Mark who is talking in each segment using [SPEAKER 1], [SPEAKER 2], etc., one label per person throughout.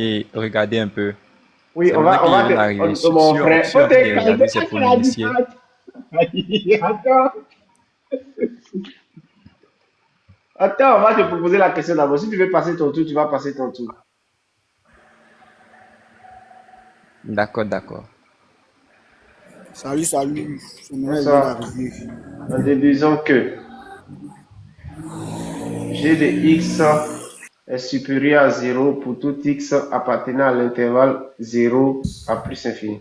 [SPEAKER 1] et regardez un peu.
[SPEAKER 2] Oui,
[SPEAKER 1] C'est maintenant que
[SPEAKER 2] on
[SPEAKER 1] je
[SPEAKER 2] va
[SPEAKER 1] viens
[SPEAKER 2] te,
[SPEAKER 1] d'arriver
[SPEAKER 2] mon
[SPEAKER 1] sur
[SPEAKER 2] frère, faut
[SPEAKER 1] option
[SPEAKER 2] te
[SPEAKER 1] et
[SPEAKER 2] calmer,
[SPEAKER 1] regarder ces
[SPEAKER 2] tu l'as dit
[SPEAKER 1] polyniciers.
[SPEAKER 2] Attends, attends, on va te proposer la question d'abord. Si tu veux passer ton tour, tu vas passer ton tour.
[SPEAKER 1] D'accord, d'accord.
[SPEAKER 3] Salut, salut. C'est Noël vient
[SPEAKER 2] Bonsoir.
[SPEAKER 3] d'arriver.
[SPEAKER 2] En déduisant que g de x est supérieur à 0 pour tout x appartenant à l'intervalle 0 à plus infini.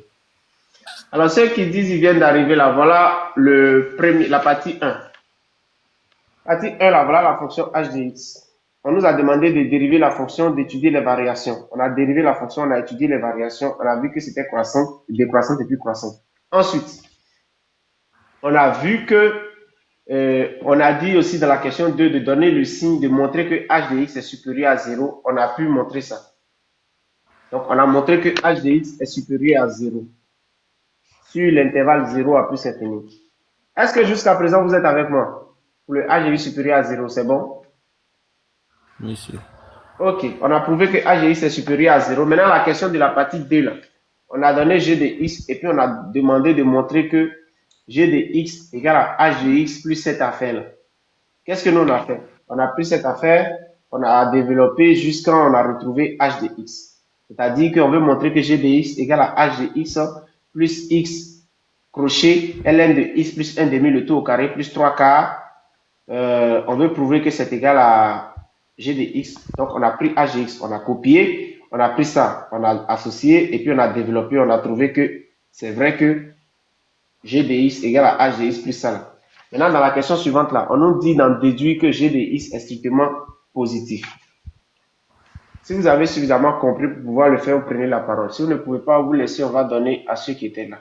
[SPEAKER 2] Alors, ceux qui disent qu'ils viennent d'arriver là, voilà la partie 1. Partie 1, là, voilà la fonction h de x. On nous a demandé de dériver la fonction, d'étudier les variations. On a dérivé la fonction, on a étudié les variations, on a vu que c'était croissante, décroissante et puis croissante. Ensuite, on a vu que, on a dit aussi dans la question 2 de donner le signe, de montrer que h de x est supérieur à 0. On a pu montrer ça. Donc, on a montré que h de x est supérieur à 0 sur l'intervalle 0 à plus infini. Est-ce que jusqu'à présent, vous êtes avec moi? Pour le h de x supérieur à 0, c'est bon?
[SPEAKER 4] Monsieur.
[SPEAKER 2] Ok, on a prouvé que h de x est supérieur à 0. Maintenant, la question de la partie 2, là. On a donné g de x et puis on a demandé de montrer que g de x égale à h de x plus cette affaire-là. Qu'est-ce que nous on a fait? On a pris cette affaire, on a développé jusqu'à on a retrouvé h de x. C'est-à-dire qu'on veut montrer que g de x égale à h de x plus x crochet ln de x plus 1 demi le tout au carré plus 3 quarts. On veut prouver que c'est égal à g de x. Donc, on a pris h de x, on a copié, on a pris ça, on a associé, et puis on a développé, on a trouvé que c'est vrai que g de x égale à h de x plus ça. Là. Maintenant, dans la question suivante, là, on nous dit d'en déduire que g de x est strictement positif. Si vous avez suffisamment compris pour pouvoir le faire, vous prenez la parole. Si vous ne pouvez pas, vous laissez, on va donner à ceux qui étaient là.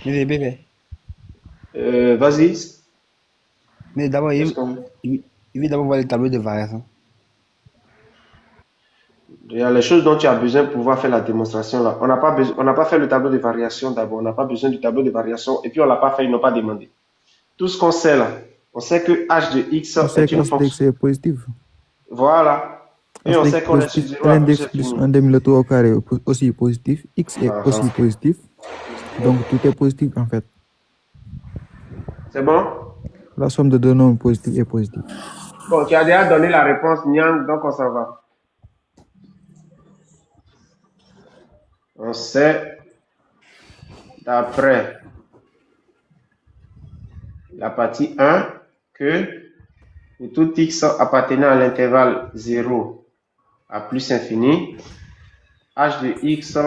[SPEAKER 4] Bébé.
[SPEAKER 2] Vas-y.
[SPEAKER 4] Mais d'abord, il veut d'abord voir le tableau de variation.
[SPEAKER 2] Il y a les choses dont tu as besoin pour pouvoir faire la démonstration là. On n'a pas fait le tableau de variation d'abord. On n'a pas besoin du tableau de variation et puis on l'a pas fait, ils n'ont pas demandé. Tout ce qu'on sait là, on sait que h de x
[SPEAKER 5] On sait
[SPEAKER 2] est
[SPEAKER 5] que
[SPEAKER 2] une
[SPEAKER 5] h de x
[SPEAKER 2] fonction.
[SPEAKER 5] est positif.
[SPEAKER 2] Voilà. Et
[SPEAKER 5] h
[SPEAKER 2] on
[SPEAKER 5] de x
[SPEAKER 2] sait qu'on est sur
[SPEAKER 5] positif,
[SPEAKER 2] 0 à
[SPEAKER 5] ln de
[SPEAKER 2] plus
[SPEAKER 5] x plus
[SPEAKER 2] infini.
[SPEAKER 5] 1 demi le tout au carré aussi positif. X est aussi
[SPEAKER 2] Uh-huh.
[SPEAKER 5] positif. Donc tout est positif en fait.
[SPEAKER 2] C'est bon?
[SPEAKER 5] La somme de deux nombres positifs est positive.
[SPEAKER 2] Bon, tu as déjà donné la réponse, Niang, donc on s'en va. On sait, d'après la partie 1, que pour tout x appartenant à l'intervalle 0 à plus infini, h de x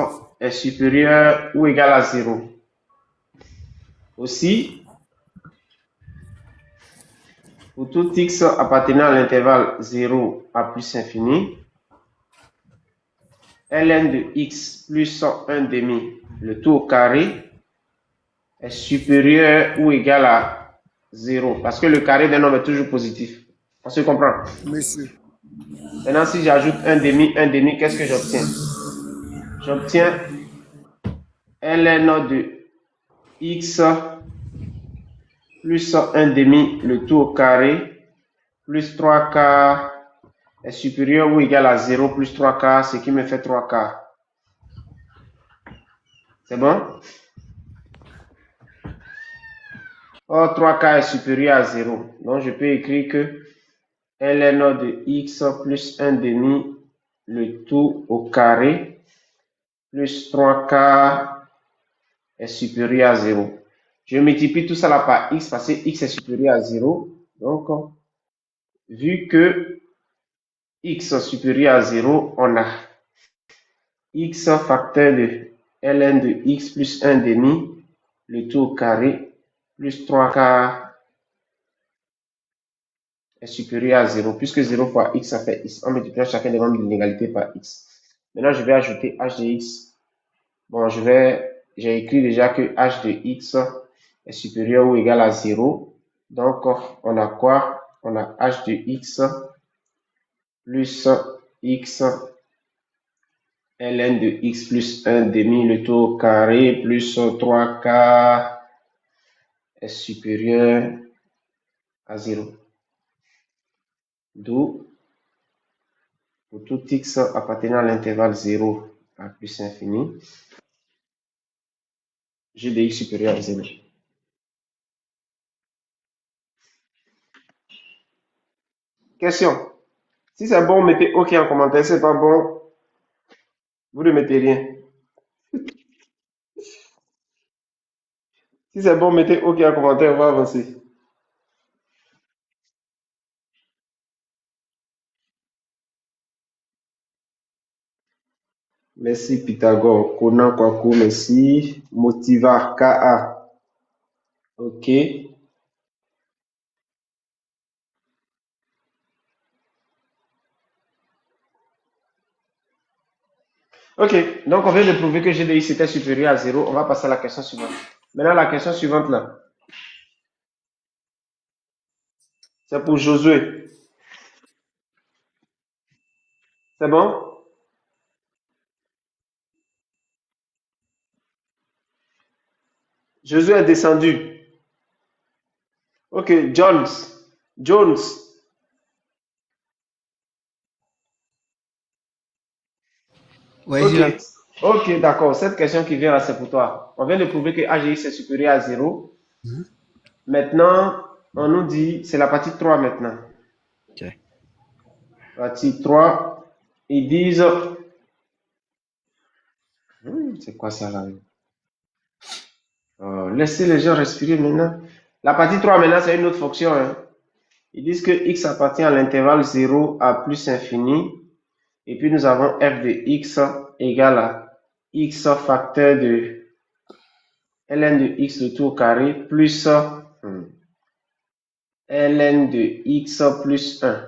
[SPEAKER 2] est supérieur ou égal à 0. Aussi, pour tout x appartenant à l'intervalle 0 à plus infini, ln de x plus 1 demi, le tout au carré, est supérieur ou égal à 0. Parce que le carré d'un nombre est toujours positif. On se comprend?
[SPEAKER 3] Monsieur.
[SPEAKER 2] Maintenant, si j'ajoute 1 demi, qu'est-ce que j'obtiens? J'obtiens ln de x plus 1 demi, le tout au carré, plus 3 quarts est supérieur ou égal à 0 plus 3 quarts, ce qui me fait 3 quarts. C'est bon? Or, 3 quarts est supérieur à 0. Donc, je peux écrire que ln de x plus 1 demi, le tout au carré, plus 3 quarts est supérieur à 0. Je multiplie tout ça là par x parce que x est supérieur à 0. Donc, vu que x est supérieur à 0, on a x facteur de ln de x plus 1 demi, le tout au carré, plus 3 quarts est supérieur à 0, puisque 0 fois x, ça fait x. On multiplie chacun des membres de l'inégalité par x. Maintenant, je vais ajouter h de x. Bon, j'ai écrit déjà que h de x est supérieur ou égal à 0. Donc, on a quoi? On a h de x plus x ln de x plus 1 demi le tout au carré plus 3 quarts est supérieur à 0. D'où pour tout x appartenant à l'intervalle 0 à plus infini, g de x supérieur à 0. Question. Si c'est bon, mettez OK en commentaire. Si c'est pas bon, vous ne mettez rien. Si c'est bon, mettez OK en commentaire, on va avancer. Merci Pythagore. Conan Kwaku, merci. Motiva KA. OK. OK. Donc, on vient de prouver que g de x était supérieur à 0. On va passer à la question suivante. Maintenant, la question suivante là. C'est pour Josué. C'est bon? Josué est descendu. OK. Jones. Jones.
[SPEAKER 4] Ouais,
[SPEAKER 2] OK. OK, d'accord. Cette question qui vient là, c'est pour toi. On vient de prouver que AGX est supérieur à 0. Maintenant, on nous dit, c'est la partie 3 maintenant.
[SPEAKER 4] Ok.
[SPEAKER 2] Partie 3, ils disent, c'est quoi ça là? Laissez les gens respirer maintenant. La partie 3 maintenant, c'est une autre fonction. Hein. Ils disent que x appartient à l'intervalle 0 à plus infini. Et puis nous avons f de x égale à x facteur de ln de x le tout au carré plus ln de x plus 1.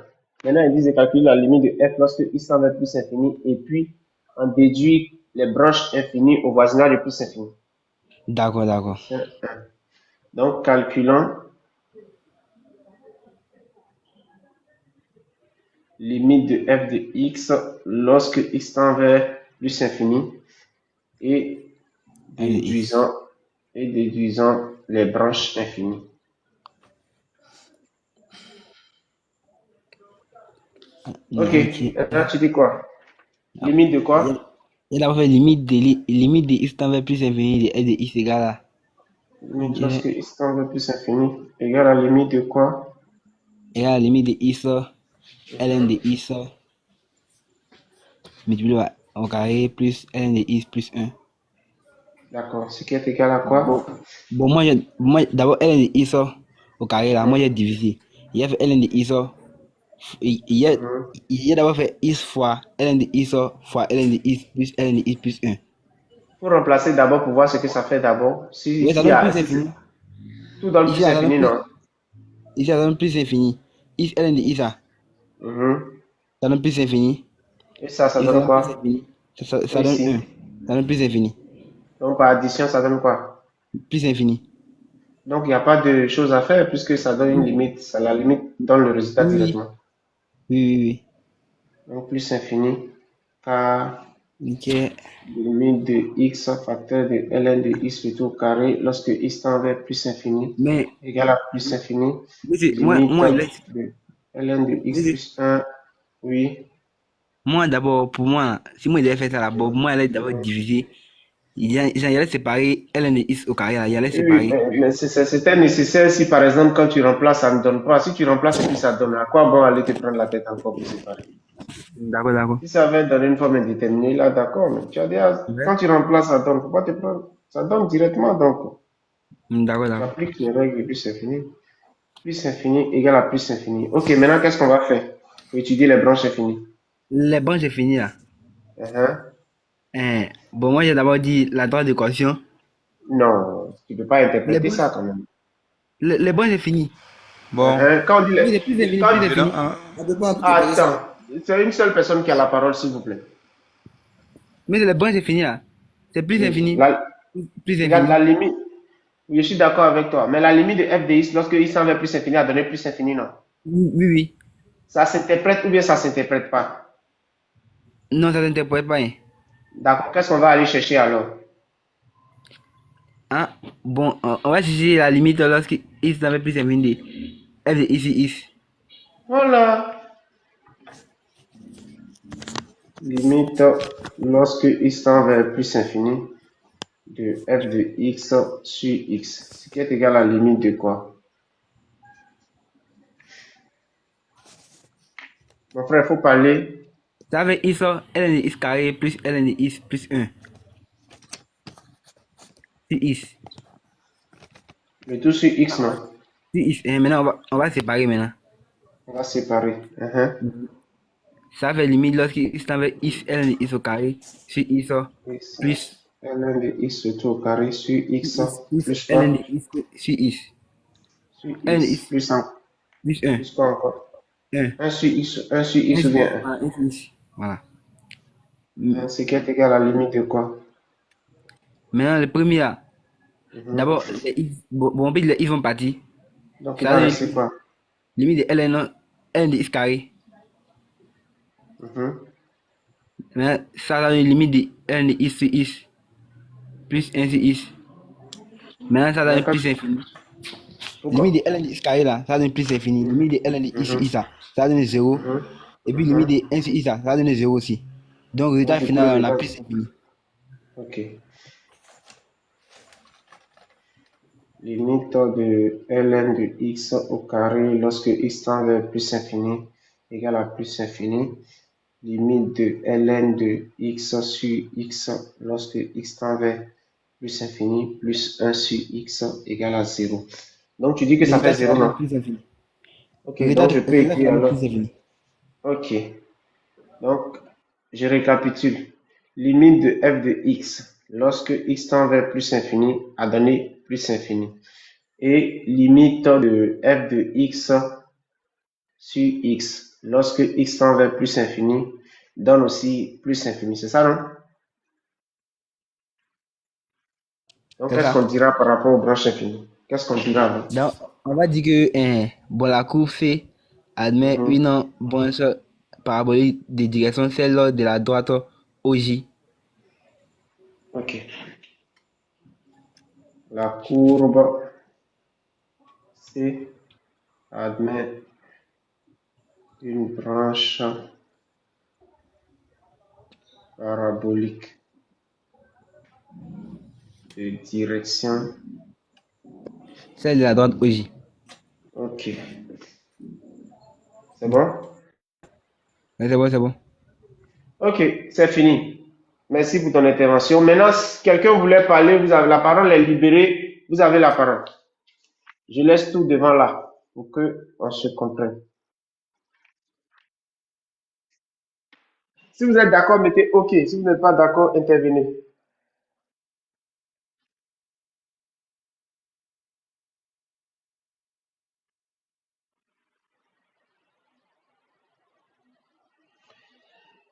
[SPEAKER 2] Maintenant, ils disent de calculer la limite de f lorsque x tend vers plus infini et puis on déduit les branches infinies au voisinage de plus infini.
[SPEAKER 4] D'accord.
[SPEAKER 2] Donc, calculons limite de f de x lorsque x tend vers plus infini et déduisons les branches infinies. Ok, maintenant tu dis quoi? Limite de quoi?
[SPEAKER 4] Il a fait limite de x tend vers plus infini de f de x égale à.
[SPEAKER 2] Limite lorsque x tend vers plus infini égale à la limite de quoi?
[SPEAKER 4] Égale à la limite de x ln de x multiplié au carré plus ln de x plus 1.
[SPEAKER 2] D'accord, ce qui est égal à quoi?
[SPEAKER 4] Bon moi d'abord ln de x au carré là, moi j'ai divisé. Il a fait ln de x. Il a d'abord fait x fois ln de x fois ln de x plus ln de x plus 1.
[SPEAKER 2] Pour remplacer d'abord pour voir ce que ça fait d'abord.
[SPEAKER 4] Oui, ça donne plus infini.
[SPEAKER 2] Tout donne plus infini, non?
[SPEAKER 4] Ici, ça donne plus infini. X ln de x ça donne plus infini.
[SPEAKER 2] Et ça donne quoi?
[SPEAKER 4] Ça donne 1. Ça donne plus infini.
[SPEAKER 2] Donc par addition, ça donne quoi?
[SPEAKER 4] Plus infini.
[SPEAKER 2] Donc il n'y a pas de chose à faire puisque ça donne une limite. Ça la limite donne le résultat directement.
[SPEAKER 4] Oui.
[SPEAKER 2] Donc plus infini par
[SPEAKER 4] Ok.
[SPEAKER 2] limite de x facteur de ln de x le tout au carré lorsque x tend vers plus infini égale à plus infini. Limite de ln de x plus 1. Oui.
[SPEAKER 4] Moi d'abord, pour moi, si moi il avait fait ça là-bas, moi il allait d'abord diviser. Il allait séparer ln de x au carré là, il allait séparer.
[SPEAKER 2] Oui, mais c'était nécessaire si par exemple quand tu remplaces, ça ne donne pas. Si tu remplaces et puis ça donne, à quoi bon aller te prendre la tête encore pour séparer?
[SPEAKER 4] D'accord.
[SPEAKER 2] Si ça avait donné une forme indéterminée, là, d'accord, mais tu as dit, quand tu remplaces, ça donne. Faut pas te prendre. Ça donne directement, donc.
[SPEAKER 4] D'accord.
[SPEAKER 2] Tu appliques les règles, plus infini. Plus infini égale à plus infini. Ok, maintenant, qu'est-ce qu'on va faire pour étudier les branches infinies?
[SPEAKER 4] Les branches infinies là. Bon, moi j'ai d'abord dit la droite d'équation.
[SPEAKER 2] Non, tu ne peux pas interpréter ça quand même.
[SPEAKER 4] Les branches infinies.
[SPEAKER 1] Bon.
[SPEAKER 2] Quand on dit
[SPEAKER 4] les plus infinies.
[SPEAKER 2] Attends, c'est une seule personne qui a la parole, s'il vous plaît.
[SPEAKER 4] Mais les branches infinies là, c'est plus infini.
[SPEAKER 2] Plus infini. La limite. Je suis d'accord avec toi. Mais la limite de f de x, lorsque x tend vers plus infini, a donné plus infini, non?
[SPEAKER 4] Oui.
[SPEAKER 2] Ça s'interprète ou bien ça s'interprète pas?
[SPEAKER 4] Non, ça s'interprète pas.
[SPEAKER 2] D'accord. Qu'est-ce qu'on va aller chercher alors?
[SPEAKER 4] Bon, on va chercher la limite lorsque x tend vers plus infini de f de x.
[SPEAKER 2] Voilà. limite lorsque x tend vers plus infini de f de x sur x, ce qui est égal à la limite de quoi? Mon frère, il faut parler.
[SPEAKER 4] Ça veut x, ln de x carré plus ln de x plus 1. Sur x.
[SPEAKER 2] Le tout sur x, non?
[SPEAKER 4] Sur x. Maintenant, on va séparer maintenant.
[SPEAKER 2] On va séparer.
[SPEAKER 4] Ça fait limite lorsque x tend vers x, ln de x au carré sur x
[SPEAKER 2] X,
[SPEAKER 4] plus
[SPEAKER 2] ln de x le tout au carré sur x plus
[SPEAKER 4] ln de
[SPEAKER 2] quoi?
[SPEAKER 4] x sur x.
[SPEAKER 2] Sur
[SPEAKER 4] ln de
[SPEAKER 2] x
[SPEAKER 4] x
[SPEAKER 2] plus 1.
[SPEAKER 4] plus 1.
[SPEAKER 2] Plus quoi encore?
[SPEAKER 4] 1.
[SPEAKER 2] 1 sur x ou bien 1?
[SPEAKER 4] Voilà, 1 sur x. Voilà.
[SPEAKER 2] Ce qui est égal à la limite de quoi?
[SPEAKER 4] Maintenant, le premier là.
[SPEAKER 2] Mhm.
[SPEAKER 4] D'abord, les x, bon, puis les x vont partir.
[SPEAKER 2] Donc, il
[SPEAKER 4] Ça
[SPEAKER 2] va
[SPEAKER 4] donne
[SPEAKER 2] rester quoi?
[SPEAKER 4] limite de ln de x carré.
[SPEAKER 2] Mhm.
[SPEAKER 4] Maintenant, ça donne une limite de ln de x sur x plus 1 sur x. Maintenant, ça donne
[SPEAKER 2] D'accord.
[SPEAKER 4] plus infini.
[SPEAKER 2] Pourquoi?
[SPEAKER 4] Limite de ln de x carré là, ça donne plus infini. Limite de ln de x sur x là, ça donne 0.
[SPEAKER 2] Mhm.
[SPEAKER 4] Et puis limite de 1 sur x là, ça donne 0 aussi. Donc, résultat
[SPEAKER 2] Donc, du coup,
[SPEAKER 4] final,
[SPEAKER 2] le
[SPEAKER 4] on a
[SPEAKER 2] résultat-
[SPEAKER 4] plus infini.
[SPEAKER 2] Ok. Limite de ln de x au carré lorsque x tend vers plus infini égale à plus infini. Limite de ln de x sur x lorsque x tend vers plus infini plus 1 sur x égale à 0. Donc, tu dis que ça fait
[SPEAKER 4] Résultat
[SPEAKER 2] 0,
[SPEAKER 4] final,
[SPEAKER 2] non?
[SPEAKER 4] plus infini.
[SPEAKER 2] Ok,
[SPEAKER 4] Résultat,
[SPEAKER 2] donc je peux
[SPEAKER 4] résultat
[SPEAKER 2] écrire
[SPEAKER 4] final,
[SPEAKER 2] alors.
[SPEAKER 4] plus infini.
[SPEAKER 2] Ok, donc je récapitule. Limite de f de x lorsque x tend vers plus infini a donné plus infini. Et limite de f de x sur x lorsque x tend vers plus infini donne aussi plus infini. C'est ça, non? Donc,
[SPEAKER 4] C'est
[SPEAKER 2] qu'est-ce
[SPEAKER 4] ça.
[SPEAKER 2] qu'on dira par rapport aux branches infinies? Qu'est-ce qu'on dira avant?
[SPEAKER 4] Donc, on va dire que bon, la courbe C admet
[SPEAKER 2] Mhm.
[SPEAKER 4] une branche parabolique de direction celle de la droite OJ.
[SPEAKER 2] Ok. La courbe C admet une branche parabolique de direction.
[SPEAKER 4] Celle de la droite OJ.
[SPEAKER 2] Ok. C'est bon?
[SPEAKER 4] Ouais, c'est bon, c'est bon.
[SPEAKER 2] Ok, c'est fini. Merci pour ton intervention. Maintenant, si quelqu'un voulait parler, vous avez la parole est libérée. Vous avez la parole. Je laisse tout devant là pour que on se comprenne. Si vous êtes d'accord, mettez OK. Si vous n'êtes pas d'accord, intervenez.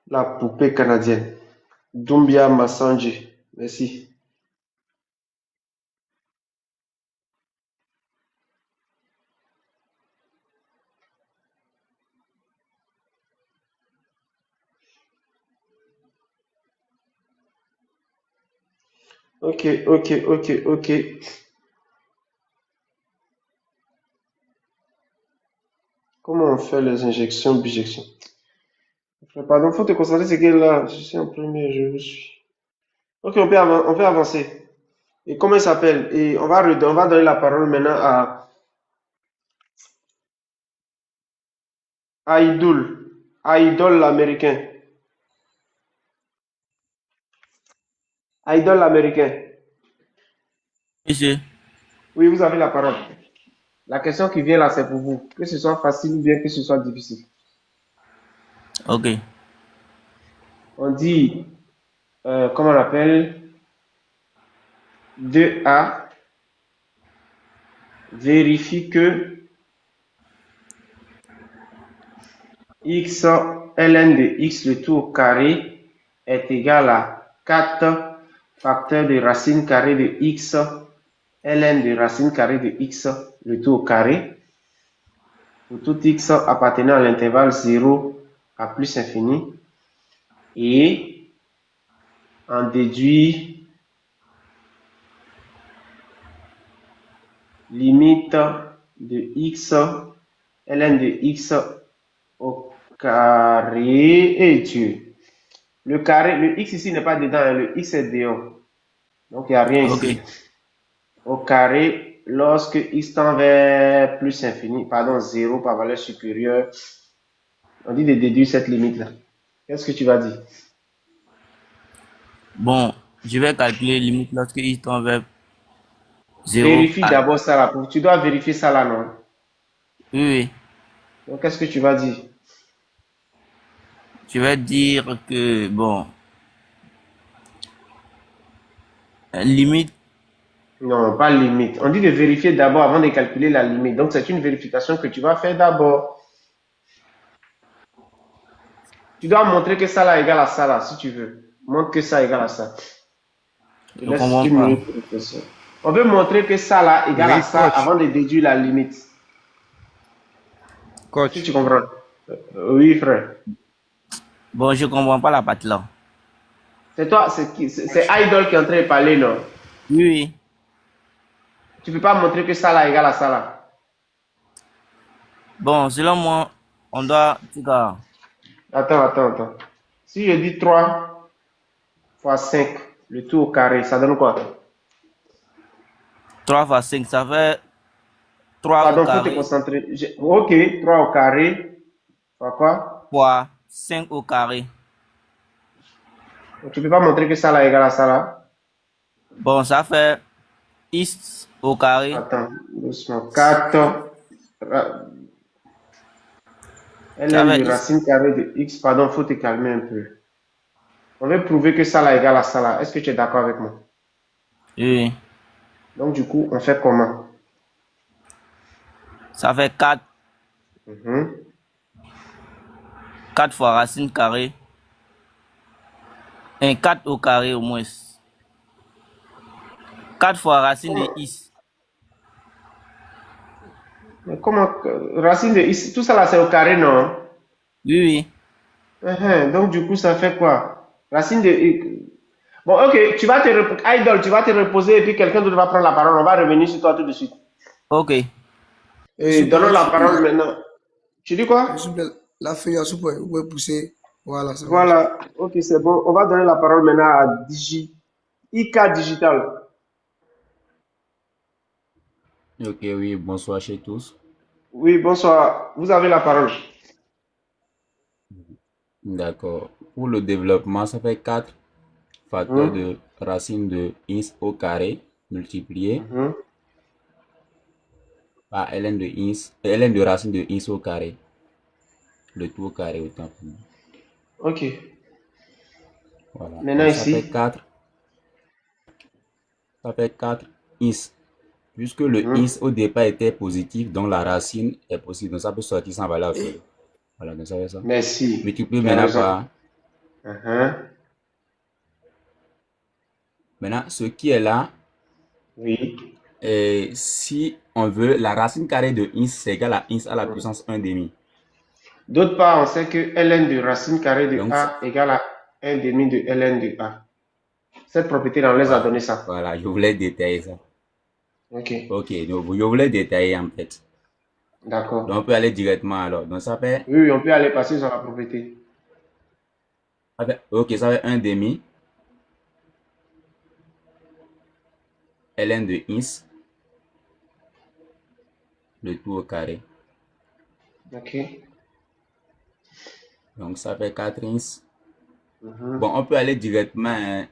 [SPEAKER 2] La poupée canadienne. Doumbia Massanji. Merci. Ok, ok, ok, ok. Comment on fait les injections, bijections? Pardon, faut te concentrer, c'est que là, je suis en premier, je vous suis. Ok, on peut avancer. Et comment il s'appelle? Et on va donner la parole maintenant à Idol l'américain. Idol l'américain.
[SPEAKER 6] Monsieur,
[SPEAKER 2] Oui, vous avez la parole. La question qui vient là, c'est pour vous. Que ce soit facile ou bien que ce soit difficile.
[SPEAKER 6] ok.
[SPEAKER 2] On dit, comment on appelle? 2A vérifie que x ln de x le tout au carré est égal à 4 facteurs de racine carrée de x ln de racine carrée de x le tout au carré pour tout x appartenant à l'intervalle 0 à plus infini et en déduit limite de x ln de x au carré et Dieu. Le carré, le x ici n'est pas dedans, hein, le x est dehors. Donc, il n'y a rien
[SPEAKER 6] Ok.
[SPEAKER 2] ici. Au carré, lorsque x tend vers plus infini, pardon, 0 par valeur supérieure, on dit de déduire cette limite-là. Qu'est-ce que tu vas dire?
[SPEAKER 6] Bon, je vais calculer limite lorsque i tend vers 0.
[SPEAKER 2] Vérifie d'abord ça là. Tu dois vérifier ça là, non?
[SPEAKER 6] Oui, oui.
[SPEAKER 2] Donc, qu'est-ce que tu vas dire?
[SPEAKER 6] Je vais dire que, bon, limite,
[SPEAKER 2] Non, pas limite. On dit de vérifier d'abord avant de calculer la limite. Donc, c'est une vérification que tu vas faire d'abord. Tu dois montrer que ça là égale à ça là, si tu veux. Montre que ça égale à ça. Je
[SPEAKER 6] je
[SPEAKER 2] laisse
[SPEAKER 6] comprends
[SPEAKER 2] une
[SPEAKER 6] pas.
[SPEAKER 2] minute pour réfléchir. On veut montrer que ça là égale à
[SPEAKER 1] Oui,
[SPEAKER 2] ça
[SPEAKER 1] coach.
[SPEAKER 2] avant de déduire la limite. Si
[SPEAKER 1] Coach,
[SPEAKER 2] tu comprends. Oui, frère.
[SPEAKER 6] Bon, je comprends pas la partie là.
[SPEAKER 2] C'est toi, c'est qui? C'est Idol qui est en train de parler, non?
[SPEAKER 6] Oui, oui.
[SPEAKER 2] Tu peux pas montrer que ça là égale à ça là.
[SPEAKER 6] Bon, selon moi, on doit, en tout cas,
[SPEAKER 2] Attends. Si je dis 3 fois 5, le tout au carré, ça donne quoi?
[SPEAKER 6] 3 fois 5, ça fait 3 au
[SPEAKER 2] Pardon, faut te
[SPEAKER 6] carré
[SPEAKER 2] concentrer. Ok, 3 au carré, fois quoi?
[SPEAKER 6] fois 5 au carré.
[SPEAKER 2] Donc, tu peux pas montrer que ça là égale à ça là.
[SPEAKER 6] Bon, ça fait x au carré.
[SPEAKER 2] Attends, doucement. 4
[SPEAKER 6] Ça
[SPEAKER 2] ln
[SPEAKER 6] fait
[SPEAKER 2] de
[SPEAKER 6] x.
[SPEAKER 2] racine carrée de x. Pardon, faut te calmer un peu. On veut prouver que ça là égale à ça là. Est-ce que tu es d'accord avec moi?
[SPEAKER 6] Oui, oui.
[SPEAKER 2] Donc, du coup, on fait comment?
[SPEAKER 6] Ça fait 4.
[SPEAKER 2] Mhm.
[SPEAKER 6] 4 fois racine carrée. Un 4 au carré au moins. 4 fois racine de
[SPEAKER 2] Comment,
[SPEAKER 6] x.
[SPEAKER 2] mais comment racine de x, tout ça là c'est au carré, non?
[SPEAKER 6] Oui, oui.
[SPEAKER 2] Donc, du coup, ça fait quoi? Racine de x. Bon, ok, tu vas te reposer. Idol, tu vas te reposer et puis quelqu'un d'autre va prendre la parole. On va revenir sur toi tout de suite.
[SPEAKER 6] Ok.
[SPEAKER 2] Et
[SPEAKER 3] Super,
[SPEAKER 2] donnons la parole
[SPEAKER 3] super.
[SPEAKER 2] maintenant. Tu dis quoi?
[SPEAKER 3] Super. La feuille, super. Vous pouvez pousser. Voilà, ça marche.
[SPEAKER 2] Voilà, ok, c'est bon. On va donner la parole maintenant à IK Digital.
[SPEAKER 7] Ok, oui, bonsoir chez tous.
[SPEAKER 2] Oui, bonsoir. Vous avez la parole.
[SPEAKER 7] D'accord. Pour le développement, ça fait 4 facteurs
[SPEAKER 2] Mhm,
[SPEAKER 7] de racine de x au carré multiplié
[SPEAKER 2] mhm.
[SPEAKER 7] par ln de racine de x au carré. Le tout au carré autant pour moi.
[SPEAKER 2] Ok.
[SPEAKER 7] Voilà.
[SPEAKER 2] Maintenant
[SPEAKER 7] Donc ça fait
[SPEAKER 2] ici.
[SPEAKER 7] 4, ça fait 4 x. Puisque le
[SPEAKER 2] Mhm.
[SPEAKER 7] x au départ était positif, donc la racine est positive. Donc ça peut sortir sans valeur absolue. Voilà, donc ça fait ça.
[SPEAKER 2] Merci.
[SPEAKER 7] Multiplié
[SPEAKER 2] Tu as
[SPEAKER 7] maintenant
[SPEAKER 2] raison.
[SPEAKER 7] par.
[SPEAKER 2] Mhm.
[SPEAKER 7] Maintenant, ce qui est là,
[SPEAKER 2] Oui.
[SPEAKER 7] et si on veut, la racine carrée de x c'est égal à x à la
[SPEAKER 2] Mhm.
[SPEAKER 7] puissance 1 demi.
[SPEAKER 2] D'autre part, on sait que ln de racine carrée de
[SPEAKER 7] Donc,
[SPEAKER 2] a égale à 1 demi de ln de a. Cette propriété, on les a donné ça.
[SPEAKER 7] voilà, je voulais détailler ça.
[SPEAKER 2] Ok,
[SPEAKER 7] Ok, donc je voulais détailler en fait. Donc,
[SPEAKER 2] d'accord.
[SPEAKER 7] on peut aller directement alors. Donc,
[SPEAKER 2] Oui, oui, on peut aller passer sur la propriété.
[SPEAKER 7] ok, ça fait 1 demi ln de x, le tout au carré.
[SPEAKER 2] Ok.
[SPEAKER 7] Donc, ça fait 4x.
[SPEAKER 2] Mhm.
[SPEAKER 7] Bon, on peut aller directement.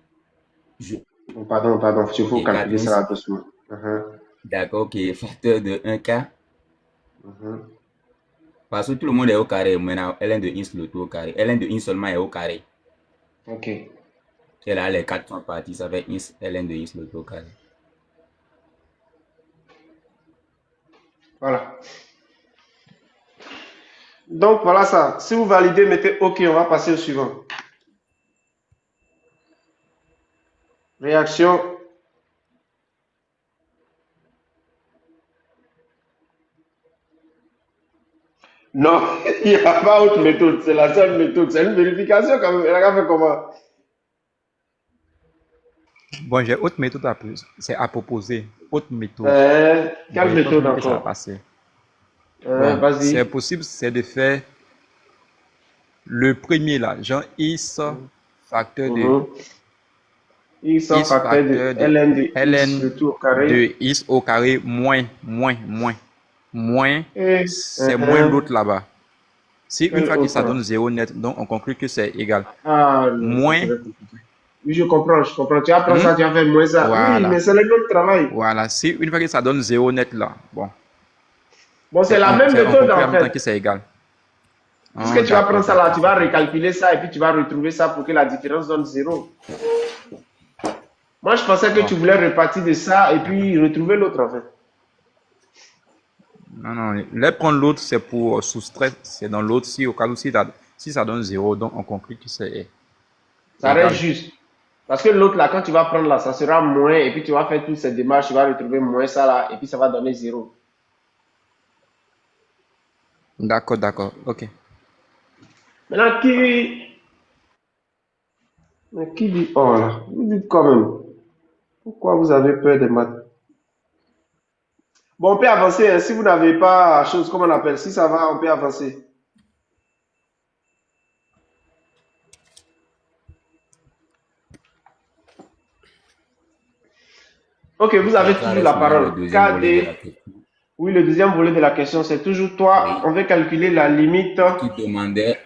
[SPEAKER 7] Je,
[SPEAKER 2] Oh, pardon, il faut
[SPEAKER 7] ok,
[SPEAKER 2] calculer ça
[SPEAKER 7] 4x.
[SPEAKER 2] là doucement. Mhm.
[SPEAKER 7] D'accord, ok, facteur de 1k.
[SPEAKER 2] Mhm.
[SPEAKER 7] Parce que tout le monde est au carré. Maintenant, ln de x, le tout au carré. Ln de x seulement est au carré.
[SPEAKER 2] Ok.
[SPEAKER 7] Et là, les 4 sont partis. Ça fait x, ln de x, le tout au carré.
[SPEAKER 2] Voilà. Donc voilà ça. Si vous validez, mettez OK. On va passer au suivant. Réaction. Non, il n'y a pas autre méthode. C'est la seule méthode. C'est une vérification quand même. Elle a fait comment?
[SPEAKER 1] bon, j'ai autre méthode c'est à proposer. Autre méthode. Bon,
[SPEAKER 2] Quelle
[SPEAKER 1] je pense
[SPEAKER 2] méthode
[SPEAKER 1] même que ça va
[SPEAKER 2] encore?
[SPEAKER 1] passer. Bon, c'est
[SPEAKER 2] Vas-y.
[SPEAKER 1] possible, c'est de faire le premier là, genre x facteur de
[SPEAKER 2] Mhm. X
[SPEAKER 1] x
[SPEAKER 2] facteur de
[SPEAKER 1] facteur de
[SPEAKER 2] ln de x
[SPEAKER 1] ln
[SPEAKER 2] le tout au carré.
[SPEAKER 1] de x au carré moins,
[SPEAKER 2] Et
[SPEAKER 1] c'est moins l'autre là-bas. Si une
[SPEAKER 2] quel
[SPEAKER 1] fois que ça
[SPEAKER 2] autre?
[SPEAKER 1] donne 0 net, donc on conclut que c'est égal.
[SPEAKER 2] Ah non, ça
[SPEAKER 1] Moins,
[SPEAKER 2] serait compliqué. Oui, je comprends, je comprends. Tu apprends
[SPEAKER 1] hmm,
[SPEAKER 2] ça, tu vas faire moins ça. Oui, mais
[SPEAKER 1] voilà.
[SPEAKER 2] c'est le même travail.
[SPEAKER 1] Voilà. Si une fois que ça donne 0 net là, bon,
[SPEAKER 2] Bon, c'est la même
[SPEAKER 1] on
[SPEAKER 2] méthode
[SPEAKER 1] conclut en
[SPEAKER 2] en
[SPEAKER 1] même temps que
[SPEAKER 2] fait.
[SPEAKER 1] c'est égal.
[SPEAKER 2] Puisque tu vas
[SPEAKER 1] D'accord,
[SPEAKER 2] prendre ça là,
[SPEAKER 1] d'accord,
[SPEAKER 2] tu
[SPEAKER 1] c'est
[SPEAKER 2] vas
[SPEAKER 1] compris.
[SPEAKER 2] recalculer ça et puis tu vas retrouver ça pour que la différence donne 0. Moi, je pensais que
[SPEAKER 1] Bon,
[SPEAKER 2] tu voulais repartir de ça et
[SPEAKER 1] d'accord.
[SPEAKER 2] puis retrouver l'autre en fait.
[SPEAKER 1] Non, les prendre l'autre, c'est pour soustraire, c'est dans l'autre, si au cas où si ça donne 0, donc on conclut que c'est
[SPEAKER 2] Ça reste
[SPEAKER 1] égal.
[SPEAKER 2] juste. Parce que l'autre là, quand tu vas prendre là, ça sera moins et puis tu vas faire toutes ces démarches, tu vas retrouver moins ça là et puis ça va donner 0.
[SPEAKER 1] D'accord, d'accord, ok.
[SPEAKER 2] Maintenant, qui dit oh là? Vous dites quand même. Pourquoi vous avez peur des maths? Bon, on peut avancer. Hein. Si vous n'avez pas chose, comment on appelle? Si ça va, on peut avancer. Ok, vous avez
[SPEAKER 7] Ça
[SPEAKER 2] toujours la
[SPEAKER 7] reste maintenant le
[SPEAKER 2] parole.
[SPEAKER 7] deuxième volet de la
[SPEAKER 2] KD.
[SPEAKER 7] question.
[SPEAKER 2] Oui, le deuxième volet de la question, c'est toujours toi.
[SPEAKER 7] Oui.
[SPEAKER 2] On veut calculer la limite
[SPEAKER 7] Qui demandait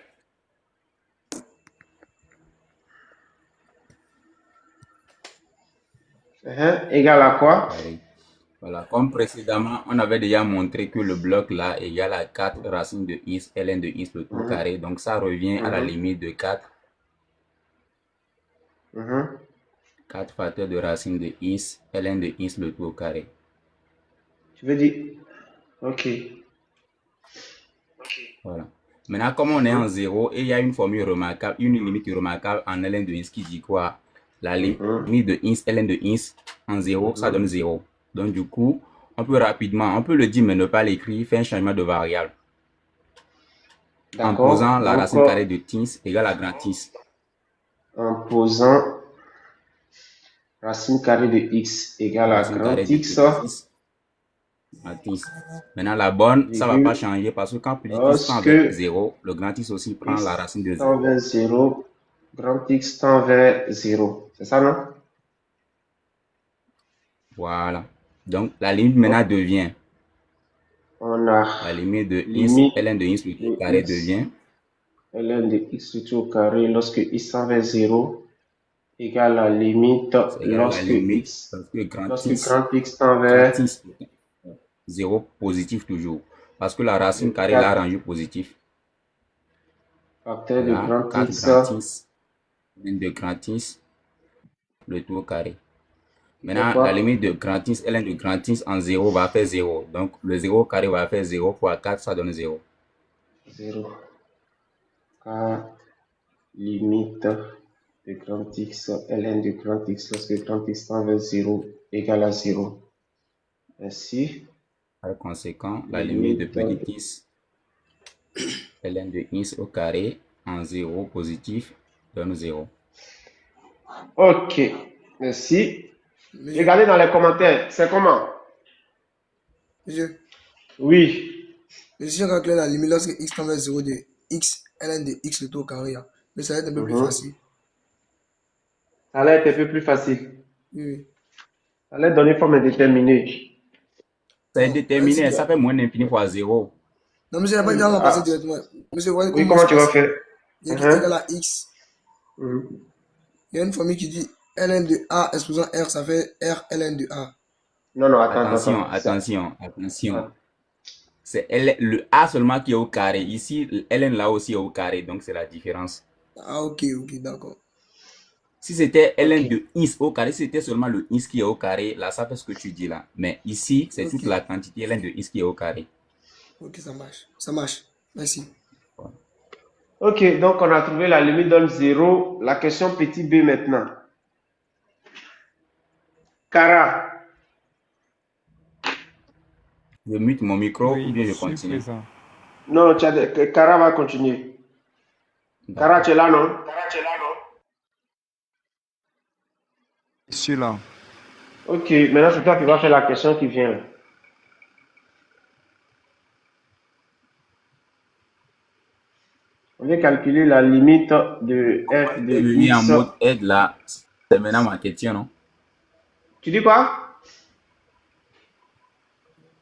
[SPEAKER 2] égale à quoi?
[SPEAKER 7] carré. Voilà, comme précédemment, on avait déjà montré que le bloc là égale à 4 racines de x, ln de x le tout
[SPEAKER 2] Mhm,
[SPEAKER 7] carré. Donc ça revient à la
[SPEAKER 2] mhm,
[SPEAKER 7] limite de 4
[SPEAKER 2] mhm.
[SPEAKER 7] facteurs de racine de x, ln de x le tout au carré.
[SPEAKER 2] Tu veux dire, ok.
[SPEAKER 7] Voilà. Maintenant, comme on est en 0 et il y a une formule remarquable, une limite remarquable en ln de x qui dit quoi? La
[SPEAKER 2] Mhm,
[SPEAKER 7] limite de x, ln de x en 0, ça donne
[SPEAKER 2] mhm.
[SPEAKER 7] 0. Donc du coup, on peut rapidement, on peut le dire mais ne pas l'écrire, faire un changement de variable. En posant
[SPEAKER 2] D'accord.
[SPEAKER 7] la
[SPEAKER 2] Donc,
[SPEAKER 7] racine carrée de x égale à grand x.
[SPEAKER 2] en posant racine carrée de x égale à
[SPEAKER 7] Racine
[SPEAKER 2] grand
[SPEAKER 7] carrée de
[SPEAKER 2] x,
[SPEAKER 7] petit x à x. Maintenant, la bonne, ça ne va pas
[SPEAKER 2] virgule,
[SPEAKER 7] changer parce que quand petit x tend
[SPEAKER 2] lorsque
[SPEAKER 7] vers 0, le grand x aussi prend la
[SPEAKER 2] x
[SPEAKER 7] racine de
[SPEAKER 2] tend
[SPEAKER 7] 0.
[SPEAKER 2] vers 0, grand x tend vers 0. C'est ça, non?
[SPEAKER 7] Voilà. Donc, la limite maintenant
[SPEAKER 2] Donc,
[SPEAKER 7] devient,
[SPEAKER 2] on a
[SPEAKER 7] la limite de x,
[SPEAKER 2] limite
[SPEAKER 7] ln de x le tout
[SPEAKER 2] de
[SPEAKER 7] carré
[SPEAKER 2] x,
[SPEAKER 7] devient,
[SPEAKER 2] ln de x tout au carré lorsque x tend vers 0 égale à la limite
[SPEAKER 7] c'est égal à la limite parce que
[SPEAKER 2] lorsque grand x tend vers
[SPEAKER 7] grand x, 0 positif toujours. Parce que la racine carrée l'a
[SPEAKER 2] 4
[SPEAKER 7] rendu positif.
[SPEAKER 2] facteur de
[SPEAKER 7] Voilà,
[SPEAKER 2] grand
[SPEAKER 7] 4
[SPEAKER 2] x,
[SPEAKER 7] grand x, ln de grand x, le tout au carré.
[SPEAKER 2] qui fait
[SPEAKER 7] Maintenant, la
[SPEAKER 2] quoi?
[SPEAKER 7] limite de grand x, ln de grand x en 0 va faire 0. Donc, le 0 au carré va faire 0 fois 4, ça donne 0.
[SPEAKER 2] 0. Car limite de grand x, ln de grand x lorsque grand x tend vers 0 égale à 0. Ainsi,
[SPEAKER 7] Par conséquent, la limite de
[SPEAKER 2] limite.
[SPEAKER 7] petit x, ln de x au carré en 0 positif donne 0.
[SPEAKER 2] Ok, merci.
[SPEAKER 3] Monsieur,
[SPEAKER 2] Regardez dans les commentaires, c'est comment?
[SPEAKER 3] monsieur,
[SPEAKER 2] Oui,
[SPEAKER 3] mais si on calcule la limite lorsque x tend vers 0 de x, ln de x le tout au carré, hein, mais ça va être un peu plus
[SPEAKER 2] mhm.
[SPEAKER 3] facile.
[SPEAKER 2] Ça allait être un peu plus facile.
[SPEAKER 3] Oui, oui.
[SPEAKER 2] Ça allait donner forme indéterminée.
[SPEAKER 7] Ça est
[SPEAKER 3] Bon, ainsi
[SPEAKER 7] déterminé,
[SPEAKER 3] que...
[SPEAKER 7] ça fait moins d'infini fois 0.
[SPEAKER 3] Non, monsieur, il n'a pas dit à passer
[SPEAKER 2] Ah,
[SPEAKER 3] directement. Monsieur, voyez
[SPEAKER 2] oui,
[SPEAKER 3] comment
[SPEAKER 2] comment
[SPEAKER 3] se
[SPEAKER 2] tu vas
[SPEAKER 3] passe.
[SPEAKER 2] faire?
[SPEAKER 3] Il y a écrit égal
[SPEAKER 2] Mhm,
[SPEAKER 3] à x.
[SPEAKER 2] mhm.
[SPEAKER 3] Il y a une formule qui dit ln de a exposant r, ça fait r ln de a.
[SPEAKER 2] Non, non,
[SPEAKER 7] Attention,
[SPEAKER 2] attends.
[SPEAKER 7] attention.
[SPEAKER 2] Ah,
[SPEAKER 7] C'est le A seulement qui est au carré. Ici, ln là aussi est au carré, donc c'est la différence.
[SPEAKER 3] Ah, ok, d'accord.
[SPEAKER 7] Si c'était
[SPEAKER 2] ok,
[SPEAKER 7] ln de x au carré, si c'était seulement le x qui est au carré, là, ça fait ce que tu dis là. Mais ici, c'est
[SPEAKER 3] Ok,
[SPEAKER 7] toute la quantité ln de x qui est au carré.
[SPEAKER 3] ok, ça marche. Ça marche. Merci.
[SPEAKER 2] ok, donc on a trouvé la limite donne 0. La question petit b maintenant. Cara,
[SPEAKER 7] Je mute mon micro ou
[SPEAKER 1] Oui,
[SPEAKER 7] bien
[SPEAKER 1] je
[SPEAKER 7] je
[SPEAKER 1] suis
[SPEAKER 7] continue.
[SPEAKER 1] présent.
[SPEAKER 2] non, Cara va continuer. Cara, tu es
[SPEAKER 7] D'accord.
[SPEAKER 2] là, non?
[SPEAKER 1] Je suis là.
[SPEAKER 2] Ok, maintenant c'est toi qui vas faire la question qui vient là. On Je vais calculer la limite de f
[SPEAKER 7] Tu es
[SPEAKER 2] de
[SPEAKER 7] venu en
[SPEAKER 2] x.
[SPEAKER 7] mode aide là. C'est maintenant ma question, non?
[SPEAKER 2] Tu dis quoi?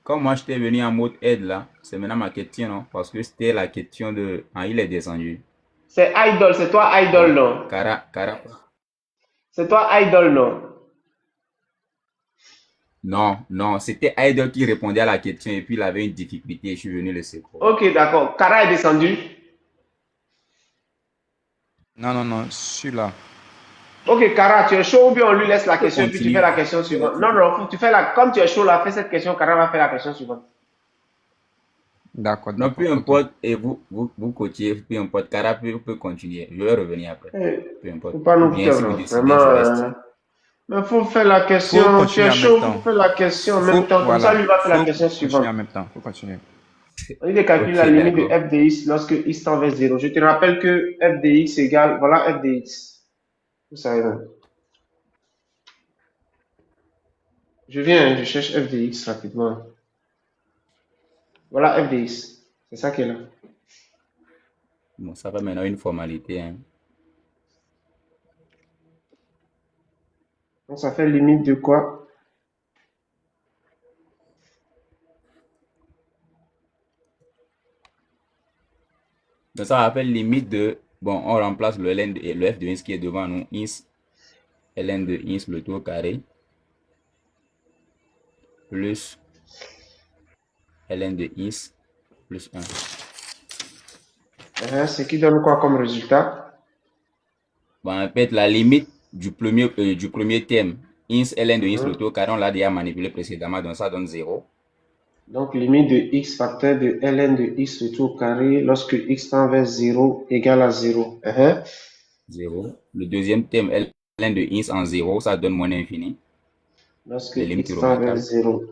[SPEAKER 7] Comme moi, je t'ai venu en mode aide là, c'est maintenant ma question, non? Parce que c'était la question de. Ah, il est descendu.
[SPEAKER 2] C'est idol, c'est toi idol,
[SPEAKER 7] Donc,
[SPEAKER 2] non?
[SPEAKER 7] Cara.
[SPEAKER 2] C'est toi idol, non?
[SPEAKER 7] Non, c'était Idol qui répondait à la question et puis il avait une difficulté et je suis venu le secourir.
[SPEAKER 2] Ok, d'accord. Kara est descendu.
[SPEAKER 1] Non, celui-là.
[SPEAKER 2] Ok, Kara, tu es chaud ou bien on lui laisse la
[SPEAKER 7] Tu peux
[SPEAKER 2] question et puis tu fais
[SPEAKER 7] continuer.
[SPEAKER 2] la question suivante. Non, faut que tu fais la. Comme tu es chaud là, fais cette question, Kara va faire la question suivante.
[SPEAKER 1] D'accord,
[SPEAKER 7] Non, peu
[SPEAKER 1] ok.
[SPEAKER 7] importe, et vous coachiez, peu importe, Cara peut continuer. Je vais revenir après. Peu
[SPEAKER 2] Faut
[SPEAKER 7] importe.
[SPEAKER 2] pas
[SPEAKER 7] Ou
[SPEAKER 2] nous
[SPEAKER 7] bien si vous
[SPEAKER 2] perdre,
[SPEAKER 7] décidez,
[SPEAKER 2] vraiment.
[SPEAKER 7] je reste.
[SPEAKER 2] Mais faut faire la
[SPEAKER 1] Faut
[SPEAKER 2] question. Tu
[SPEAKER 1] continuer
[SPEAKER 2] es
[SPEAKER 1] en même
[SPEAKER 2] chaud, faut
[SPEAKER 1] temps.
[SPEAKER 2] faire la question en même
[SPEAKER 1] Faut,
[SPEAKER 2] temps. Comme ça,
[SPEAKER 1] voilà.
[SPEAKER 2] lui va faire la
[SPEAKER 1] Faut
[SPEAKER 2] question
[SPEAKER 1] continuer
[SPEAKER 2] suivante.
[SPEAKER 1] en même temps. Faut continuer.
[SPEAKER 2] On dit de calculer
[SPEAKER 7] Ok,
[SPEAKER 2] la limite de
[SPEAKER 7] d'accord.
[SPEAKER 2] f de x lorsque x tend vers 0. Je te rappelle que f de x égale, voilà f de x. Vous savez même. Je viens, je cherche f de x rapidement. Voilà f de x. C'est ça qui est là.
[SPEAKER 7] Bon, ça va maintenant une formalité, hein.
[SPEAKER 2] Donc ça fait limite de quoi?
[SPEAKER 7] Donc ça rappelle limite de. Bon, on remplace le ln et le f de ins qui est devant nous. Ins, ln de ins, le tout au carré. Plus ln de ins plus 1.
[SPEAKER 2] Ce qui donne quoi comme résultat?
[SPEAKER 7] Bon, en fait, la limite du premier thème, ins, ln de ins, le tout au carré, on l'a déjà manipulé précédemment, donc ça donne 0.
[SPEAKER 2] Donc limite de x facteur de ln de x le tout au carré lorsque x tend vers 0 égale à 0.
[SPEAKER 7] 0. Le deuxième thème, ln de ins en 0, ça donne moins l'infini.
[SPEAKER 2] Lorsque
[SPEAKER 7] Les limites
[SPEAKER 2] x tend vers
[SPEAKER 7] remarquables.
[SPEAKER 2] 0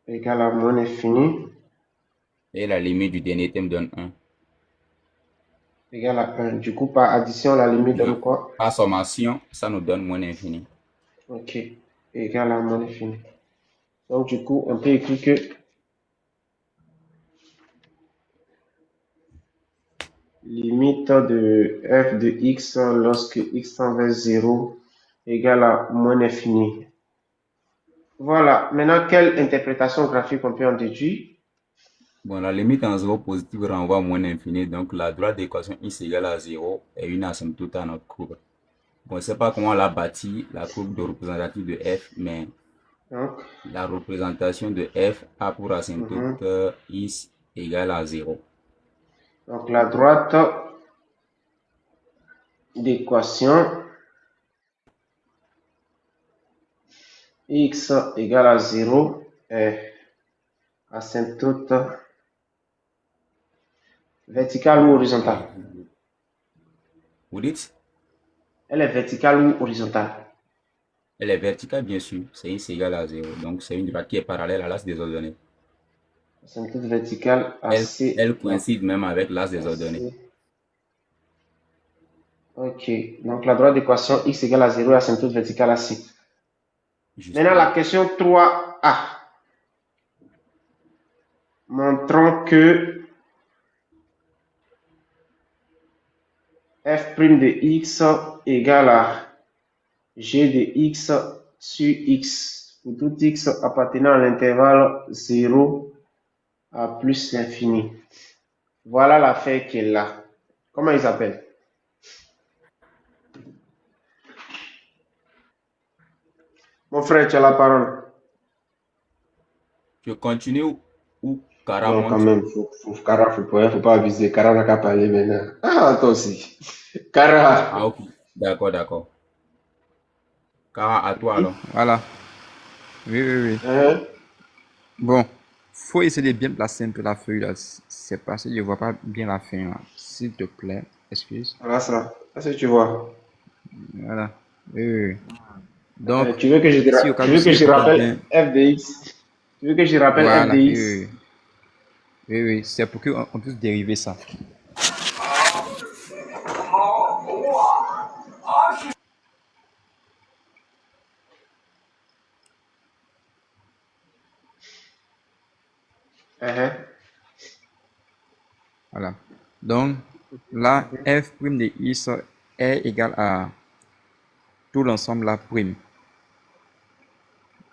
[SPEAKER 2] égale à moins l'infini.
[SPEAKER 7] Et la limite du dernier thème donne 1.
[SPEAKER 2] Égale à 1. Du coup, par addition, la limite donne quoi?
[SPEAKER 7] Par sommation, ça nous donne moins l'infini.
[SPEAKER 2] Ok. Égale à moins l'infini. Donc, du coup, on peut écrire que limite de f de x lorsque x tend vers 0 égale à moins l'infini. Voilà. Maintenant, quelle interprétation graphique on peut en déduire?
[SPEAKER 7] Bon, la limite en 0 positive renvoie à moins l'infini, donc la droite d'équation x égale à 0 est une asymptote à notre courbe. Bon, je ne sais pas comment on l'a bâti, la courbe de représentative de f, mais
[SPEAKER 2] Donc,
[SPEAKER 7] la représentation de f a pour asymptote x égale à 0.
[SPEAKER 2] donc la droite d'équation x égale à 0 est asymptote verticale ou horizontale?
[SPEAKER 7] Vous dites?
[SPEAKER 2] Elle est verticale ou horizontale?
[SPEAKER 7] Elle est verticale, bien sûr, c'est x égale à 0, donc c'est une droite qui est parallèle à l'axe des ordonnées.
[SPEAKER 2] Asymptote verticale AC.
[SPEAKER 7] Elle coïncide même avec l'axe des ordonnées.
[SPEAKER 2] Ok, donc la droite d'équation x égale à 0 est asymptote verticale AC. Maintenant, la question 3A. Montrons que f' de x égale à g de x sur x pour tout x appartenant à l'intervalle 0 à plus l'infini. Voilà l'affaire qui est là. Comment il s'appelle? Mon frère, tu as la parole.
[SPEAKER 7] Je continue ou Cara
[SPEAKER 2] Non, quand
[SPEAKER 7] monte?
[SPEAKER 2] même, Cara, faut pas aviser. Cara n'a qu'à parler maintenant. Ah, toi aussi. Cara.
[SPEAKER 7] Ah, ok, d'accord. Cara, à toi alors.
[SPEAKER 1] Voilà. Oui.
[SPEAKER 2] Hein?
[SPEAKER 1] Bon, faut essayer de bien placer un peu la feuille là. C'est parce que je vois pas bien la fin là. S'il te plaît, excuse.
[SPEAKER 2] Voilà ça. Est-ce que tu vois?
[SPEAKER 1] Voilà. Oui. Donc,
[SPEAKER 2] Tu veux que je
[SPEAKER 1] si au cas
[SPEAKER 2] tu
[SPEAKER 1] où
[SPEAKER 2] veux que
[SPEAKER 1] s'il
[SPEAKER 2] je
[SPEAKER 1] faut pas
[SPEAKER 2] rappelle
[SPEAKER 1] bien.
[SPEAKER 2] f de x? Tu veux que je rappelle f de
[SPEAKER 1] Voilà.
[SPEAKER 2] x?
[SPEAKER 1] Oui. C'est pour qu'on puisse dériver ça.
[SPEAKER 2] Uh-huh.
[SPEAKER 1] Voilà. Donc, là, f' de x est égal à tout l'ensemble là prime.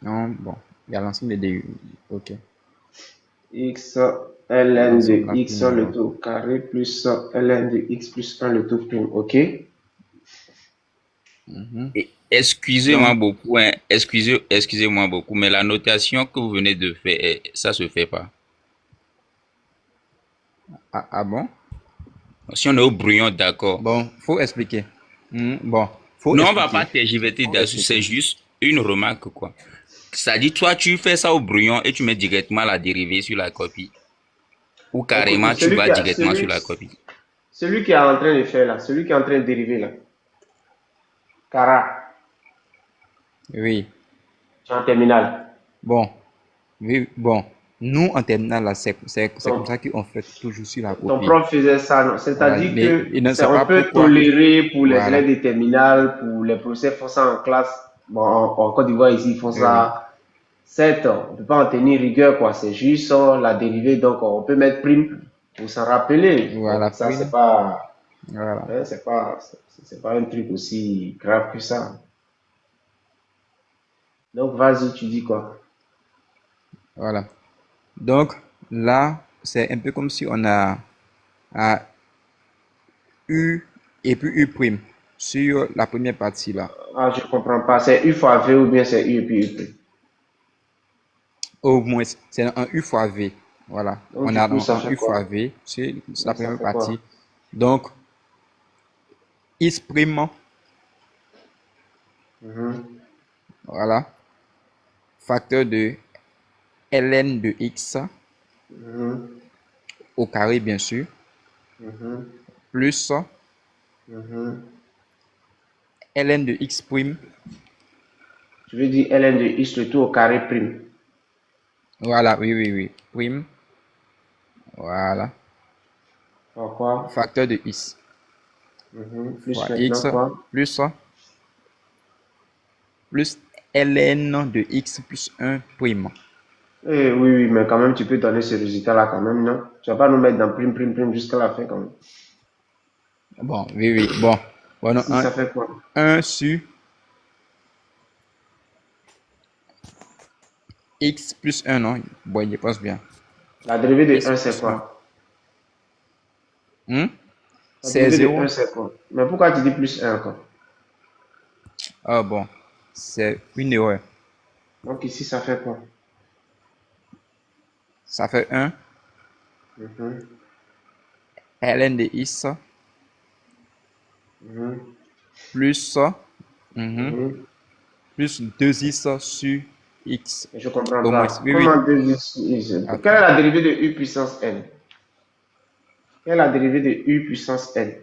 [SPEAKER 1] Non, bon, il y a l'ensemble des dérivés. Ok.
[SPEAKER 2] X ln de
[SPEAKER 1] L'ensemble là
[SPEAKER 2] x
[SPEAKER 1] prime
[SPEAKER 2] le
[SPEAKER 1] alors.
[SPEAKER 2] tout au carré plus ln de x plus 1 le tout prime. OK?
[SPEAKER 6] Et excusez-moi
[SPEAKER 1] Donc,
[SPEAKER 6] beaucoup, hein, excusez-moi beaucoup, mais la notation que vous venez de faire, ça se fait pas.
[SPEAKER 1] ah bon?
[SPEAKER 6] Si on est au brouillon, d'accord.
[SPEAKER 1] Bon, faut expliquer. Bon, faut
[SPEAKER 6] Non, on va pas
[SPEAKER 1] expliquer.
[SPEAKER 6] tergiverser
[SPEAKER 1] Faut
[SPEAKER 6] dessus, c'est
[SPEAKER 1] expliquer.
[SPEAKER 6] juste une remarque, quoi. Ça dit, toi, tu fais ça au brouillon et tu mets directement la dérivée sur la copie. Ou
[SPEAKER 2] Écoute,
[SPEAKER 6] carrément, tu vas directement sur la copie.
[SPEAKER 2] celui qui est en train de faire là, celui qui est en train de dériver là, Cara,
[SPEAKER 1] Oui.
[SPEAKER 2] tu es en terminale.
[SPEAKER 1] Bon, oui, bon. Nous, en terminale, là, c'est comme
[SPEAKER 2] Ton,
[SPEAKER 1] ça qu'on fait toujours sur la
[SPEAKER 2] ton
[SPEAKER 1] copie.
[SPEAKER 2] prof faisait ça, non?
[SPEAKER 1] Voilà.
[SPEAKER 2] C'est-à-dire
[SPEAKER 1] Mais
[SPEAKER 2] que
[SPEAKER 1] il ne sait
[SPEAKER 2] on
[SPEAKER 1] pas
[SPEAKER 2] peut
[SPEAKER 1] pourquoi.
[SPEAKER 2] tolérer pour les
[SPEAKER 1] Voilà.
[SPEAKER 2] élèves de terminale, pour les professeurs font ça en classe. Bon, en Côte d'Ivoire ici, ils font
[SPEAKER 1] Oui, oui.
[SPEAKER 2] ça. Certes, on ne peut pas en tenir rigueur, quoi. C'est juste la dérivée, donc on peut mettre prime pour s'en rappeler.
[SPEAKER 1] Voilà,
[SPEAKER 2] Donc ça,
[SPEAKER 1] prime. Voilà.
[SPEAKER 2] c'est pas un truc aussi grave que ça. Donc vas-y, tu dis quoi?
[SPEAKER 1] Voilà. Donc, là, c'est un peu comme si on a U et puis U prime sur la première partie là.
[SPEAKER 2] Ah, je comprends pas. C'est U fois V ou bien c'est U et puis U prime.
[SPEAKER 1] Au moins, c'est un U fois V. Voilà.
[SPEAKER 2] Donc
[SPEAKER 1] On
[SPEAKER 2] du
[SPEAKER 1] a
[SPEAKER 2] coup, ça
[SPEAKER 1] un
[SPEAKER 2] fait
[SPEAKER 1] U fois
[SPEAKER 2] quoi?
[SPEAKER 1] V sur la
[SPEAKER 2] Ça
[SPEAKER 1] première
[SPEAKER 2] fait quoi?
[SPEAKER 1] partie. Donc, X prime,
[SPEAKER 2] Mhm,
[SPEAKER 1] voilà, facteur de ln de x
[SPEAKER 2] mhm,
[SPEAKER 1] au carré, bien sûr,
[SPEAKER 2] mhm,
[SPEAKER 1] plus
[SPEAKER 2] mhm.
[SPEAKER 1] ln de x prime,
[SPEAKER 2] Je veux dire ln de x le tout au carré prime.
[SPEAKER 1] voilà, oui, prime, voilà,
[SPEAKER 2] Pourquoi?
[SPEAKER 1] facteur de x
[SPEAKER 2] Plus
[SPEAKER 1] fois
[SPEAKER 2] maintenant
[SPEAKER 1] x
[SPEAKER 2] quoi?
[SPEAKER 1] plus ln de x plus 1 prime.
[SPEAKER 2] Eh, oui, oui, mais quand même, tu peux donner ce résultat-là quand même, non? Tu vas pas nous mettre dans prime, prime, prime jusqu'à la fin quand même.
[SPEAKER 1] Bon, oui, bon. Bon, non,
[SPEAKER 2] Ici, ça fait quoi?
[SPEAKER 1] 1 sur x plus 1, non? Bon, je pense bien.
[SPEAKER 2] La dérivée de
[SPEAKER 1] X
[SPEAKER 2] 1, c'est
[SPEAKER 1] plus 1.
[SPEAKER 2] quoi? La
[SPEAKER 1] C'est
[SPEAKER 2] dérivée de
[SPEAKER 1] 0.
[SPEAKER 2] 1, c'est quoi? Mais pourquoi tu dis plus 1 encore?
[SPEAKER 1] Ah bon, c'est une erreur.
[SPEAKER 2] Donc ici, ça fait quoi?
[SPEAKER 1] Ça fait 1
[SPEAKER 2] Mhm,
[SPEAKER 1] ln de x
[SPEAKER 2] mhm,
[SPEAKER 1] plus, mhm,
[SPEAKER 2] mhm.
[SPEAKER 1] plus 2x sur x.
[SPEAKER 2] Je comprends
[SPEAKER 1] Au moins,
[SPEAKER 2] pas.
[SPEAKER 1] oui, oui.
[SPEAKER 2] Comment 2x? Quelle est
[SPEAKER 1] Attends.
[SPEAKER 2] la dérivée de u puissance n? Quelle est la dérivée de u puissance n?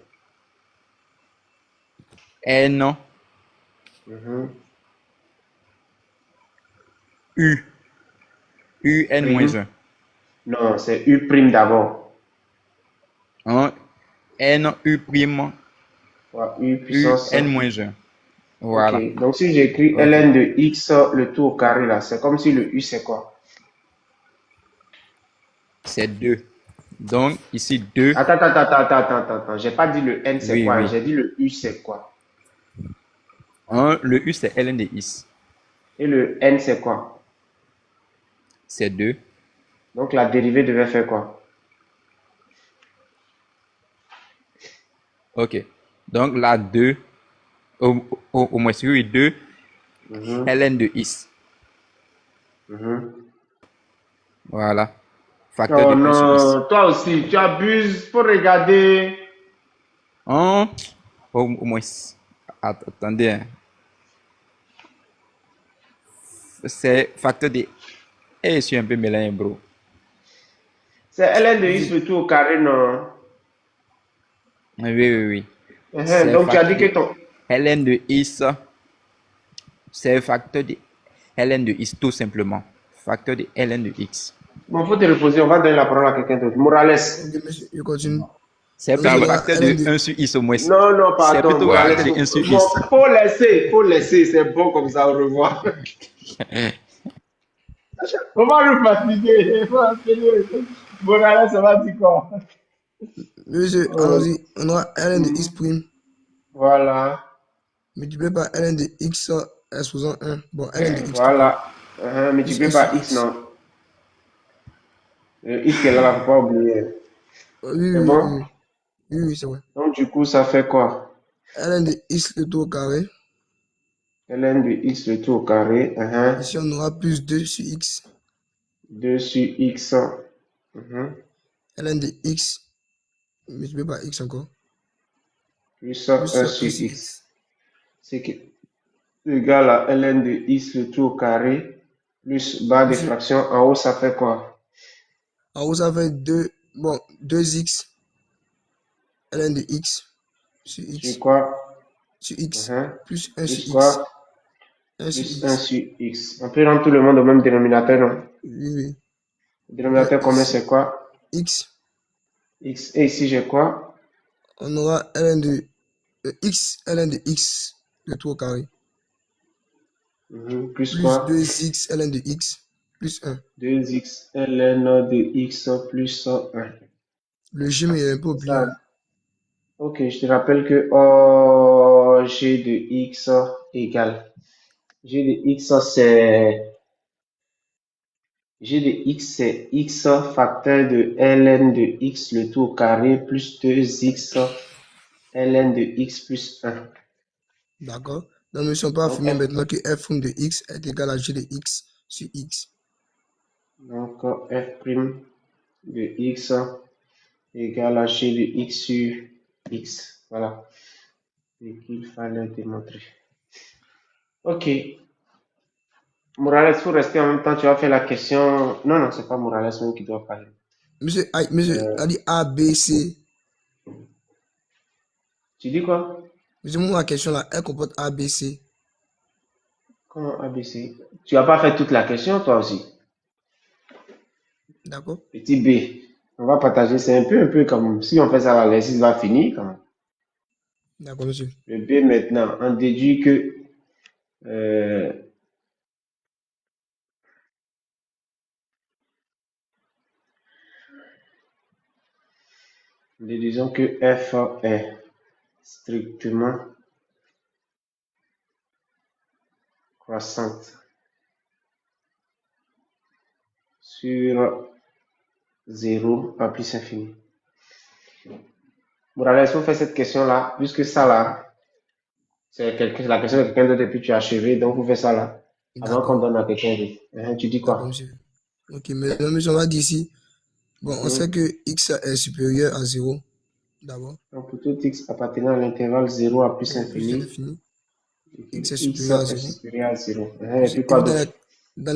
[SPEAKER 1] N,
[SPEAKER 2] Mhm.
[SPEAKER 1] u, un moins
[SPEAKER 2] Prime?
[SPEAKER 1] 1.
[SPEAKER 2] Non, c'est u prime d'abord.
[SPEAKER 1] N, u prime,
[SPEAKER 2] Ouais, u
[SPEAKER 1] u,
[SPEAKER 2] puissance.
[SPEAKER 1] n moins 1.
[SPEAKER 2] Ok,
[SPEAKER 1] Voilà.
[SPEAKER 2] donc si j'écris
[SPEAKER 1] Ok.
[SPEAKER 2] ln de x, le tout au carré là, c'est comme si le u c'est quoi?
[SPEAKER 1] C'est 2. Donc, ici, 2.
[SPEAKER 2] Attends, j'ai pas dit le n c'est
[SPEAKER 1] Oui,
[SPEAKER 2] quoi, hein,
[SPEAKER 1] oui.
[SPEAKER 2] j'ai dit le u c'est quoi?
[SPEAKER 1] Le u, c'est ln de x.
[SPEAKER 2] Et le n c'est quoi?
[SPEAKER 1] C'est 2.
[SPEAKER 2] Donc la dérivée devait faire quoi?
[SPEAKER 1] Ok. Donc, là, 2. Au moins, oui, 2
[SPEAKER 2] Mhm,
[SPEAKER 1] ln de x.
[SPEAKER 2] mhm.
[SPEAKER 1] Voilà. Facteur
[SPEAKER 2] Oh
[SPEAKER 1] de 1 sur x.
[SPEAKER 2] non, toi aussi, tu abuses, faut regarder.
[SPEAKER 1] Au moins, attendez, hein. C'est facteur de... Eh, je suis un peu mélangé, bro.
[SPEAKER 2] C'est ln de x le tout au carré, non?
[SPEAKER 1] Oui. C'est
[SPEAKER 2] Donc tu as
[SPEAKER 1] facteur
[SPEAKER 2] dit que
[SPEAKER 1] de
[SPEAKER 2] ton...
[SPEAKER 1] ln de x. C'est facteur de ln de x, tout simplement. Facteur de ln de x.
[SPEAKER 2] Bon, faut te reposer, on va donner la parole à quelqu'un d'autre. Morales.
[SPEAKER 3] Ok, monsieur, je continue.
[SPEAKER 1] C'est
[SPEAKER 3] Donc,
[SPEAKER 6] Ça
[SPEAKER 1] plutôt
[SPEAKER 3] il
[SPEAKER 6] va.
[SPEAKER 3] y a
[SPEAKER 1] facteur
[SPEAKER 3] ln
[SPEAKER 1] de
[SPEAKER 3] de...
[SPEAKER 1] 1 sur x au moins.
[SPEAKER 2] Non, non,
[SPEAKER 1] C'est
[SPEAKER 2] pardon,
[SPEAKER 1] plutôt
[SPEAKER 2] Morales.
[SPEAKER 1] facteur de 1 sur
[SPEAKER 2] Bon,
[SPEAKER 1] x.
[SPEAKER 2] faut laisser, c'est bon comme ça, au revoir. On va le fatiguer. Morales, ça va dire quoi?
[SPEAKER 3] Monsieur, allons-y. On aura ln de x prime
[SPEAKER 2] Voilà.
[SPEAKER 3] multiplié par ln de x exposant 1. Bon, ln de x tout court.
[SPEAKER 2] Voilà.
[SPEAKER 3] Plus
[SPEAKER 2] Multiplié
[SPEAKER 3] 1 sur
[SPEAKER 2] par x,
[SPEAKER 3] x.
[SPEAKER 2] non. Le x est là, faut pas oublier.
[SPEAKER 3] Oui, oui,
[SPEAKER 2] C'est
[SPEAKER 3] oui,
[SPEAKER 2] bon?
[SPEAKER 3] oui, oui, oui, c'est vrai.
[SPEAKER 2] Donc, du coup, ça fait quoi?
[SPEAKER 3] ln de x le tout au carré.
[SPEAKER 2] ln de x le tout au carré.
[SPEAKER 3] Ici, on aura plus 2 sur x.
[SPEAKER 2] 2 sur x.
[SPEAKER 3] ln de x multiplié par x encore.
[SPEAKER 2] Plus
[SPEAKER 3] Plus
[SPEAKER 2] 1
[SPEAKER 3] 1
[SPEAKER 2] sur
[SPEAKER 3] sur
[SPEAKER 2] x.
[SPEAKER 3] x.
[SPEAKER 2] C'est égal à ln de x le tout au carré. Plus barre de
[SPEAKER 3] Ici,
[SPEAKER 2] fraction. En haut, ça fait quoi?
[SPEAKER 3] en haut, ça fait 2. Bon, 2x ln de x sur
[SPEAKER 2] Sur
[SPEAKER 3] x.
[SPEAKER 2] quoi?
[SPEAKER 3] Sur x.
[SPEAKER 2] Mhm.
[SPEAKER 3] Plus 1 sur
[SPEAKER 2] Plus
[SPEAKER 3] x.
[SPEAKER 2] quoi?
[SPEAKER 3] 1 sur
[SPEAKER 2] Plus 1
[SPEAKER 3] x.
[SPEAKER 2] sur x. On peut rendre tout le monde au même dénominateur, non?
[SPEAKER 3] Oui, oui.
[SPEAKER 2] Le
[SPEAKER 3] Bien,
[SPEAKER 2] dénominateur commun, c'est
[SPEAKER 3] ici,
[SPEAKER 2] quoi?
[SPEAKER 3] x.
[SPEAKER 2] X. Et ici, j'ai quoi?
[SPEAKER 3] On aura ln de x, ln de x le tout au carré.
[SPEAKER 2] Plus
[SPEAKER 3] Plus
[SPEAKER 2] quoi?
[SPEAKER 3] 2x ln de x plus 1.
[SPEAKER 2] 2x ln de x plus 1.
[SPEAKER 3] Le g mais il est un peu oublié.
[SPEAKER 2] Ça, ok, je te rappelle que oh, g de x égale. G de x, c'est x facteur de ln de x le tout au carré plus 2x ln de x plus 1.
[SPEAKER 3] D'accord? Donc, nous sommes pas
[SPEAKER 2] Donc,
[SPEAKER 3] affirmer maintenant que f de x est égal à g de x sur x.
[SPEAKER 2] f' de x égale à g de x sur x. Voilà. Et qu'il fallait démontrer. Ok. Morales, il faut rester en même temps. Tu vas faire la question. Non, non, c'est pas Morales même qui doit parler.
[SPEAKER 3] Monsieur a dit A, B, C.
[SPEAKER 2] Tu dis quoi?
[SPEAKER 3] Monsieur, moi, la question là, elle comporte A, B, C.
[SPEAKER 2] Comment ABC? Tu n'as pas fait toute la question, toi aussi.
[SPEAKER 3] D'accord?
[SPEAKER 2] Petit B. On va partager. C'est un peu comme si on fait ça, l'exercice va finir. Quand même.
[SPEAKER 3] D'accord, monsieur.
[SPEAKER 2] Le B maintenant, on déduit que déduisons que F est strictement croissante sur 0 à plus infini. Bon, alors, il faut faire cette question-là, puisque ça là, c'est la question de quelqu'un d'autre et puis tu as achevé, donc vous faites ça là, avant qu'on
[SPEAKER 3] D'accord.
[SPEAKER 2] donne à quelqu'un d'autre. Tu dis
[SPEAKER 3] D'accord,
[SPEAKER 2] quoi?
[SPEAKER 3] monsieur. Ok, maintenant, monsieur, on va dire ici. Bon, on sait
[SPEAKER 2] Mhm.
[SPEAKER 3] que x est supérieur à 0. D'abord.
[SPEAKER 2] Donc, pour tout x appartenant à l'intervalle 0 à plus
[SPEAKER 3] Plus
[SPEAKER 2] infini,
[SPEAKER 3] infini. X est
[SPEAKER 2] x
[SPEAKER 3] supérieur à
[SPEAKER 2] est
[SPEAKER 3] 0.
[SPEAKER 2] supérieur à 0. Et
[SPEAKER 3] Monsieur,
[SPEAKER 2] puis
[SPEAKER 3] et
[SPEAKER 2] quoi
[SPEAKER 3] puis
[SPEAKER 2] d'autre?
[SPEAKER 3] dans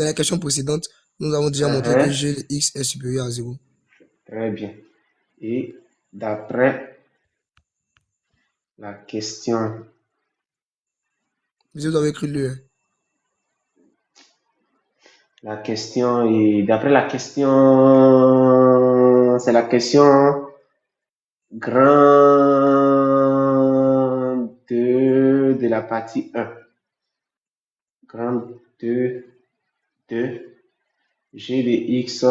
[SPEAKER 3] la question précédente, nous avons déjà montré que g de x est supérieur à 0.
[SPEAKER 2] Très bien. Et d'après la question,
[SPEAKER 3] Monsieur, vous avez écrit le.
[SPEAKER 2] et d'après la question, c'est la question grande de la partie 1. Grande de g de x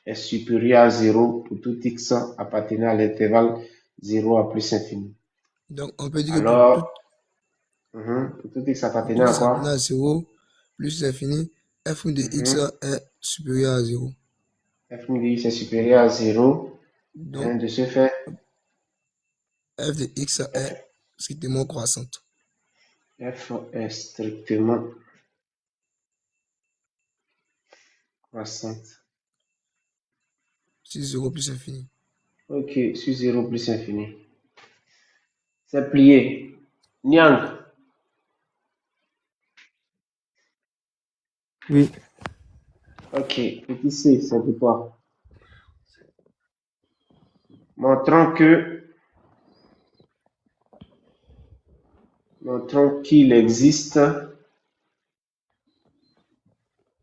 [SPEAKER 2] est supérieur à 0 pour tout x appartenant à l'intervalle 0 à plus infini.
[SPEAKER 3] Donc, on peut dire que
[SPEAKER 2] Alors, pour tout x
[SPEAKER 3] pour tout
[SPEAKER 2] appartenant à
[SPEAKER 3] x appartenant
[SPEAKER 2] quoi?
[SPEAKER 3] à 0, plus l'infini, f de x
[SPEAKER 2] Mhm.
[SPEAKER 3] est supérieur à 0.
[SPEAKER 2] F de x est supérieur à 0.
[SPEAKER 3] Donc,
[SPEAKER 2] De ce fait,
[SPEAKER 3] f de x est
[SPEAKER 2] f,
[SPEAKER 3] strictement croissante.
[SPEAKER 2] f est strictement croissante.
[SPEAKER 3] Si 0 plus infini.
[SPEAKER 2] Ok, sur 0 plus infini. C'est plié. Niang,
[SPEAKER 5] Oui,
[SPEAKER 2] ok, petit c, c'est pour toi. Montrons qu'il existe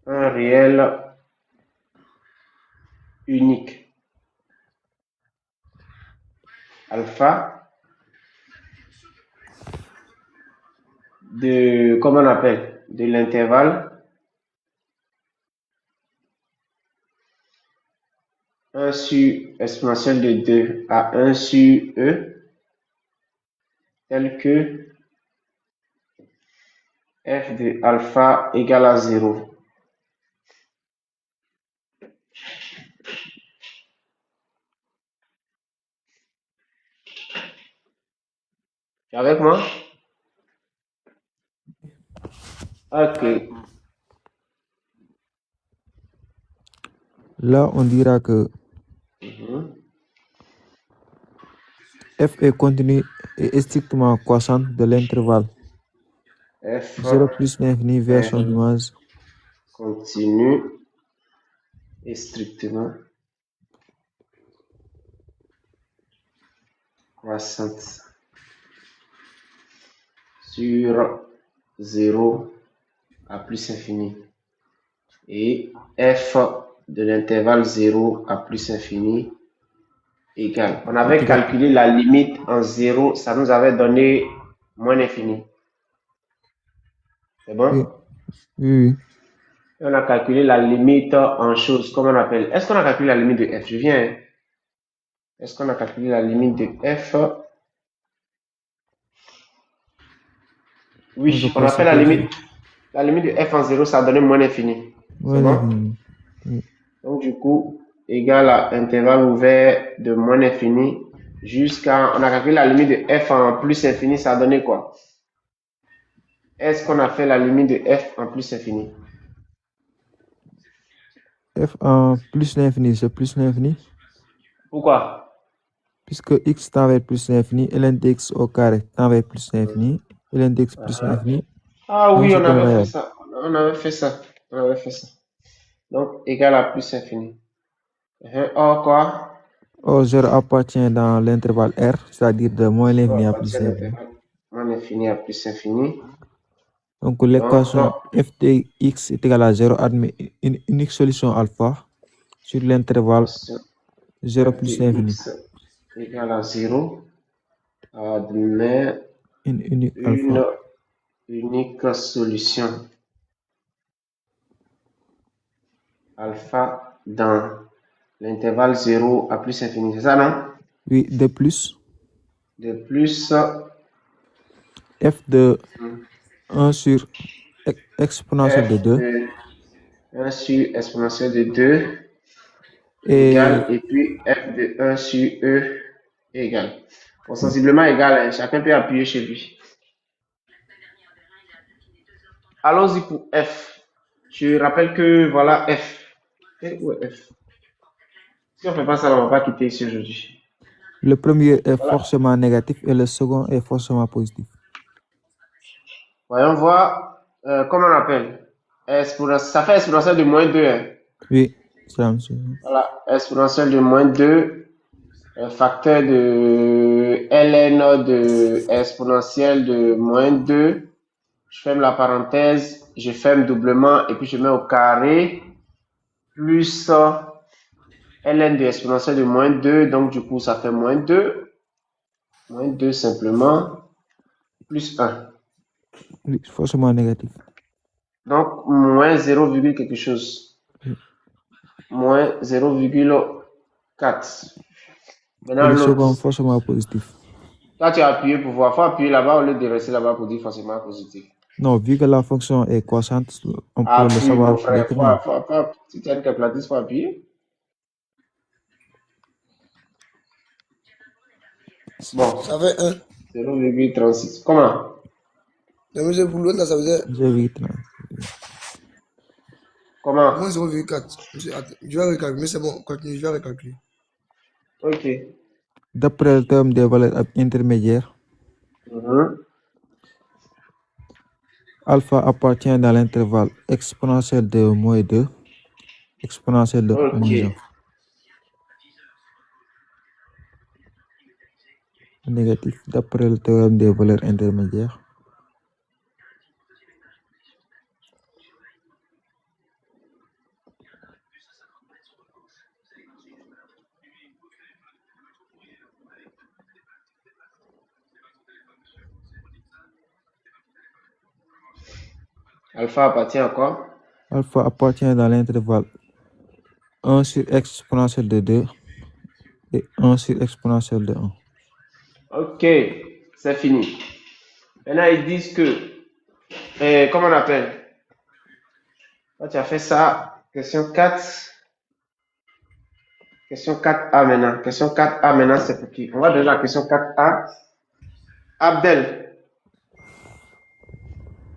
[SPEAKER 2] un réel unique. Alpha de, comment on appelle, de l'intervalle, un 1 sur exponentielle de 2 à 1 sur E, tel que f de alpha égale à 0. Tu es avec moi? Ok.
[SPEAKER 5] Là, on dira que f est continue et strictement croissante de l'intervalle
[SPEAKER 2] F
[SPEAKER 5] 0 plus l'infini vers son
[SPEAKER 2] est
[SPEAKER 5] image.
[SPEAKER 2] continue et strictement croissante sur 0 à plus infini. Et f de l'intervalle 0 à plus infini égale. On avait calculé la limite en 0, ça nous avait donné moins l'infini. C'est bon?
[SPEAKER 5] Oui, oui, oui.
[SPEAKER 2] Et on a calculé la limite en chose, comment on appelle? Est-ce qu'on a calculé la limite de f? Je viens. Hein? Est-ce qu'on a calculé la limite de f? Oui,
[SPEAKER 5] Je
[SPEAKER 2] on
[SPEAKER 5] pense
[SPEAKER 2] appelle
[SPEAKER 5] que
[SPEAKER 2] la limite de f en 0, ça a donné moins l'infini.
[SPEAKER 5] moins
[SPEAKER 2] C'est bon?
[SPEAKER 5] l'infini. Oui.
[SPEAKER 2] Donc, du coup, égal à intervalle ouvert de moins l'infini jusqu'à, on a calculé la limite de f en plus infini, ça a donné quoi? Est-ce qu'on a fait la limite de f en plus infini?
[SPEAKER 5] F en plus l'infini, c'est plus l'infini.
[SPEAKER 2] Pourquoi?
[SPEAKER 5] Puisque x tend vers plus l'infini, ln de x au carré tend vers plus l'infini, ln de x plus l'infini.
[SPEAKER 2] Ah
[SPEAKER 5] Et
[SPEAKER 2] oui,
[SPEAKER 5] ainsi
[SPEAKER 2] on
[SPEAKER 5] de
[SPEAKER 2] avait fait
[SPEAKER 5] variable.
[SPEAKER 2] ça. On avait fait ça. On avait fait ça. Donc, égal à plus infini. Or quoi?
[SPEAKER 5] Or, 0 appartient dans l'intervalle R, c'est-à-dire de moins l'infini à plus
[SPEAKER 2] Appartient à
[SPEAKER 5] l'infini.
[SPEAKER 2] l'intervalle moins infini à plus infini.
[SPEAKER 5] Donc, l'équation f de x est égale à 0 admet une unique solution alpha sur l'intervalle 0 plus l'infini.
[SPEAKER 2] X égale à 0 admet
[SPEAKER 5] Une unique
[SPEAKER 2] une
[SPEAKER 5] alpha.
[SPEAKER 2] unique solution alpha dans l'intervalle 0 à plus infini. C'est ça, non?
[SPEAKER 5] Oui, de plus,
[SPEAKER 2] De plus,
[SPEAKER 5] f de 1 sur exponentielle de
[SPEAKER 2] f
[SPEAKER 5] 2
[SPEAKER 2] de 1 sur exponentielle de 2
[SPEAKER 5] et
[SPEAKER 2] égale, et puis f de 1 sur e égale. Bon, sensiblement égal, hein. Chacun peut appuyer chez lui. Allons-y pour f. Je rappelle que voilà f. Et où est f? Si on ne fait pas ça, on ne va pas quitter ici aujourd'hui.
[SPEAKER 5] le premier est forcément négatif et le second est forcément positif.
[SPEAKER 2] Voyons voir comment on appelle. Ça fait exponentielle de moins 2. Hein.
[SPEAKER 5] Oui, c'est la même chose.
[SPEAKER 2] Voilà, exponentielle de moins 2, facteur de ln de exponentielle de moins 2. Je ferme la parenthèse, je ferme doublement et puis je mets au carré plus ln de exponentielle de moins 2. Donc du coup, ça fait moins 2. Moins 2 simplement, plus 1.
[SPEAKER 5] Oui, forcément négatif.
[SPEAKER 2] Donc moins 0, quelque chose. Moins 0,4.
[SPEAKER 5] Et
[SPEAKER 2] Maintenant,
[SPEAKER 5] le second
[SPEAKER 2] l'autre.
[SPEAKER 5] forcément positif.
[SPEAKER 2] Là, tu as appuyé pour voir. Il faut appuyer là-bas au lieu de rester là-bas pour dire forcément positif.
[SPEAKER 5] Non, vu que la fonction est croissante, on peut le
[SPEAKER 2] Appuie,
[SPEAKER 5] savoir
[SPEAKER 2] mon frère.
[SPEAKER 5] directement.
[SPEAKER 2] Si tu as une calculatrice, il faut appuyer. Bon,
[SPEAKER 3] Ça fait 1.
[SPEAKER 2] 0,36. Comment?
[SPEAKER 3] Donc, pour l'autre, là, ça faisait
[SPEAKER 5] 0,30.
[SPEAKER 2] Comment?
[SPEAKER 3] moins 0,4. Je vais recalculer, mais c'est bon, continue, je vais recalculer.
[SPEAKER 2] Ok.
[SPEAKER 5] D'après le terme des valeurs intermédiaires, alpha appartient dans l'intervalle exponentielle de moins 2, exponentielle de moins 1.
[SPEAKER 2] Ok.
[SPEAKER 5] Négatif, d'après le théorème des valeurs intermédiaires.
[SPEAKER 2] Alpha appartient à quoi?
[SPEAKER 5] Alpha appartient dans l'intervalle 1 sur exponentielle de 2 et 1 sur exponentielle de 1.
[SPEAKER 2] Ok, c'est fini. Maintenant, ils disent que, comment on appelle? Quand tu as fait ça, question 4. Question 4A maintenant. Question 4A maintenant, c'est pour qui? On va donner la question 4A. Abdel.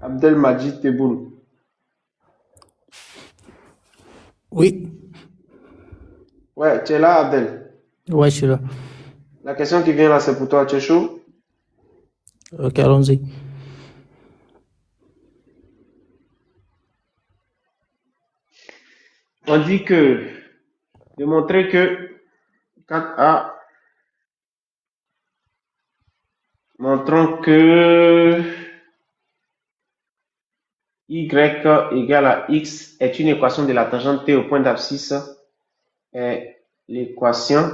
[SPEAKER 2] Abdel Majid Tebboune.
[SPEAKER 8] Oui,
[SPEAKER 2] Ouais, tu es là, Abdel.
[SPEAKER 8] ouais, je suis là.
[SPEAKER 2] La question qui vient là, c'est pour toi. Tu es chaud?
[SPEAKER 8] Ok, allons-y.
[SPEAKER 2] On dit que, de montrer que 4A, montrons que y égale à x est une équation de la tangente t au point d'abscisse est l'équation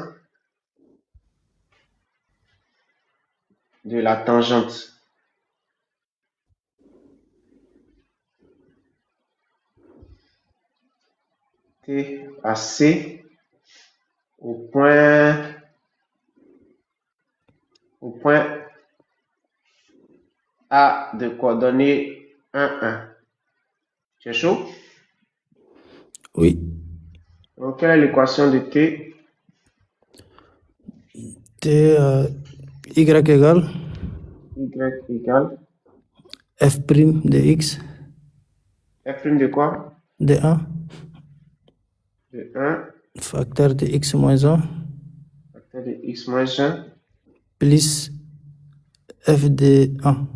[SPEAKER 2] de la tangente t à c au point A de coordonnées 1, 1. Tu es chaud?
[SPEAKER 8] Oui.
[SPEAKER 2] Donc, quelle est l'équation de t?
[SPEAKER 8] T, y égale
[SPEAKER 2] Y égale
[SPEAKER 8] f' de x
[SPEAKER 2] f' de quoi?
[SPEAKER 8] de 1
[SPEAKER 2] De 1
[SPEAKER 8] facteur de x moins 1
[SPEAKER 2] facteur de x moins 1
[SPEAKER 8] plus f de 1.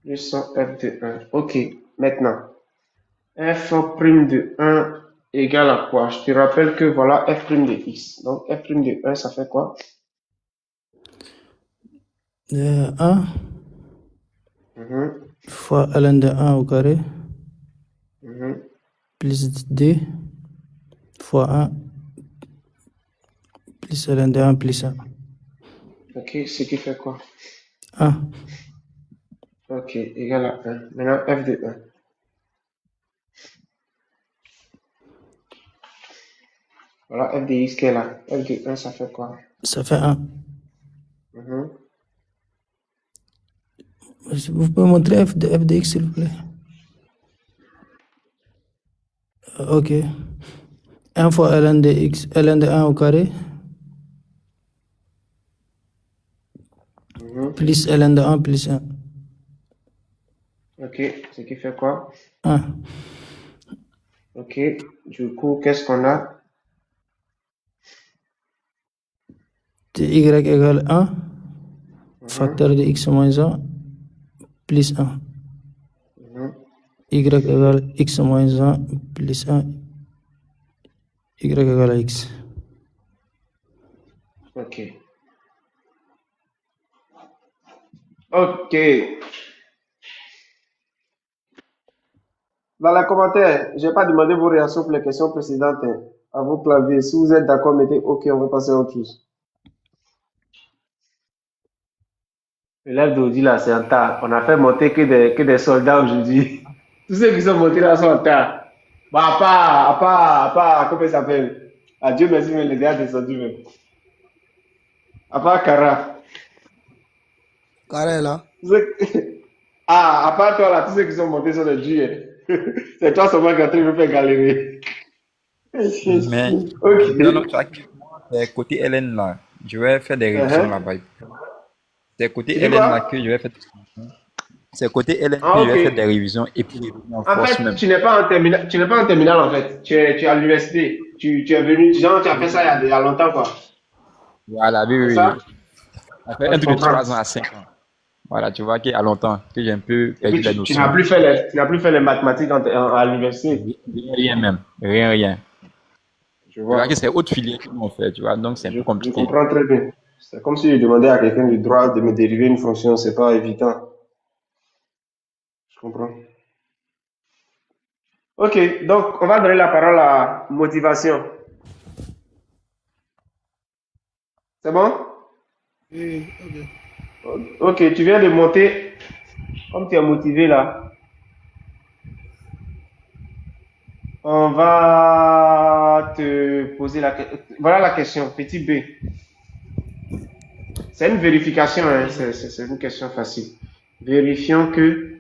[SPEAKER 2] plus f de 1. Ok, maintenant, f' de 1 égale à quoi? Je te rappelle que voilà f' de x. Donc, f' de 1, ça fait quoi?
[SPEAKER 8] De 1
[SPEAKER 2] Mhm,
[SPEAKER 8] fois ln de 1 au carré
[SPEAKER 2] mhm.
[SPEAKER 8] plus 2 fois 1 plus ln de 1 plus 1.
[SPEAKER 2] Ok, ce qui fait quoi?
[SPEAKER 8] 1.
[SPEAKER 2] Ok, égal à 1. Maintenant, f de 1. Voilà f de x qui est là. F de 1, ça fait quoi?
[SPEAKER 8] Ça fait 1.
[SPEAKER 2] Mhm.
[SPEAKER 8] Vous pouvez montrer f de x, s'il vous plaît? Ok. 1 fois ln de x, ln de 1 au carré
[SPEAKER 2] Mhm.
[SPEAKER 8] plus ln de 1 plus 1.
[SPEAKER 2] Ok, ce qui fait quoi?
[SPEAKER 8] 1.
[SPEAKER 2] Ok, du coup, qu'est-ce qu'on a?
[SPEAKER 8] Ty égale 1
[SPEAKER 2] Mhm,
[SPEAKER 8] facteur de x moins 1 plus 1.
[SPEAKER 2] mhm.
[SPEAKER 8] Y égale x moins 1 plus 1. Y égale à x.
[SPEAKER 2] Ok. Ok. Dans les commentaires, je n'ai pas demandé vos réactions pour les questions précédentes, hein, à vos claviers. Si vous êtes d'accord, mettez OK, on va passer à autre chose. L'élève d'Audi, là, c'est en tas. On a fait monter que des soldats aujourd'hui. Tous ceux qui sont montés là sont en tas. Bon, à part, comment il s'appelle? Adieu, merci, mais les gars descendus même. À part Kara.
[SPEAKER 3] Carré là.
[SPEAKER 2] Ah, à part toi là, tous ceux qui sont montés sont des dieux. C'est toi seulement qui veut faire galérer.
[SPEAKER 1] Mais,
[SPEAKER 2] Ok.
[SPEAKER 1] non, non, tu vois, c'est côté Hélène là, je vais faire des révisions
[SPEAKER 2] Uh-huh.
[SPEAKER 1] là-bas. C'est côté
[SPEAKER 2] Tu dis
[SPEAKER 1] Hélène là
[SPEAKER 2] quoi?
[SPEAKER 1] que je vais faire. C'est côté Hélène
[SPEAKER 2] Ah,
[SPEAKER 1] que je
[SPEAKER 2] ok.
[SPEAKER 1] vais faire des révisions et puis révision en
[SPEAKER 2] En
[SPEAKER 1] force
[SPEAKER 2] fait,
[SPEAKER 1] même.
[SPEAKER 2] tu n'es pas en terminale, tu n'es pas en terminale en fait. Tu es à l'université. Tu es venu, genre, tu as fait ça il y a longtemps quoi.
[SPEAKER 1] Voilà, oui,
[SPEAKER 2] C'est
[SPEAKER 1] oui,
[SPEAKER 2] ça?
[SPEAKER 1] oui. Ça fait
[SPEAKER 2] Ah,
[SPEAKER 1] un
[SPEAKER 2] je
[SPEAKER 1] truc de
[SPEAKER 2] comprends.
[SPEAKER 1] 3 ans à 5 ans. Voilà, tu vois qu'il y a longtemps que j'ai un peu
[SPEAKER 2] Et puis
[SPEAKER 1] perdu la
[SPEAKER 2] tu n'as
[SPEAKER 1] notion.
[SPEAKER 2] plus fait les mathématiques à l'université.
[SPEAKER 1] Rien, rien même. Rien, rien.
[SPEAKER 2] Je
[SPEAKER 1] Tu vois que
[SPEAKER 2] vois.
[SPEAKER 1] c'est autre filière qu'ils m'ont fait, tu vois, donc c'est un peu
[SPEAKER 2] Je
[SPEAKER 1] compliqué.
[SPEAKER 2] comprends très bien. C'est comme si je demandais à quelqu'un du droit de me dériver une fonction, c'est pas évident. Je comprends. Ok, donc on va donner la parole à motivation. C'est bon?
[SPEAKER 3] Oui, ok.
[SPEAKER 2] Ok, tu viens de monter. Comme tu es motivé là, on va va te poser la question. Voilà la question, petit b. C'est une vérification, hein, c'est une question facile. Vérifions que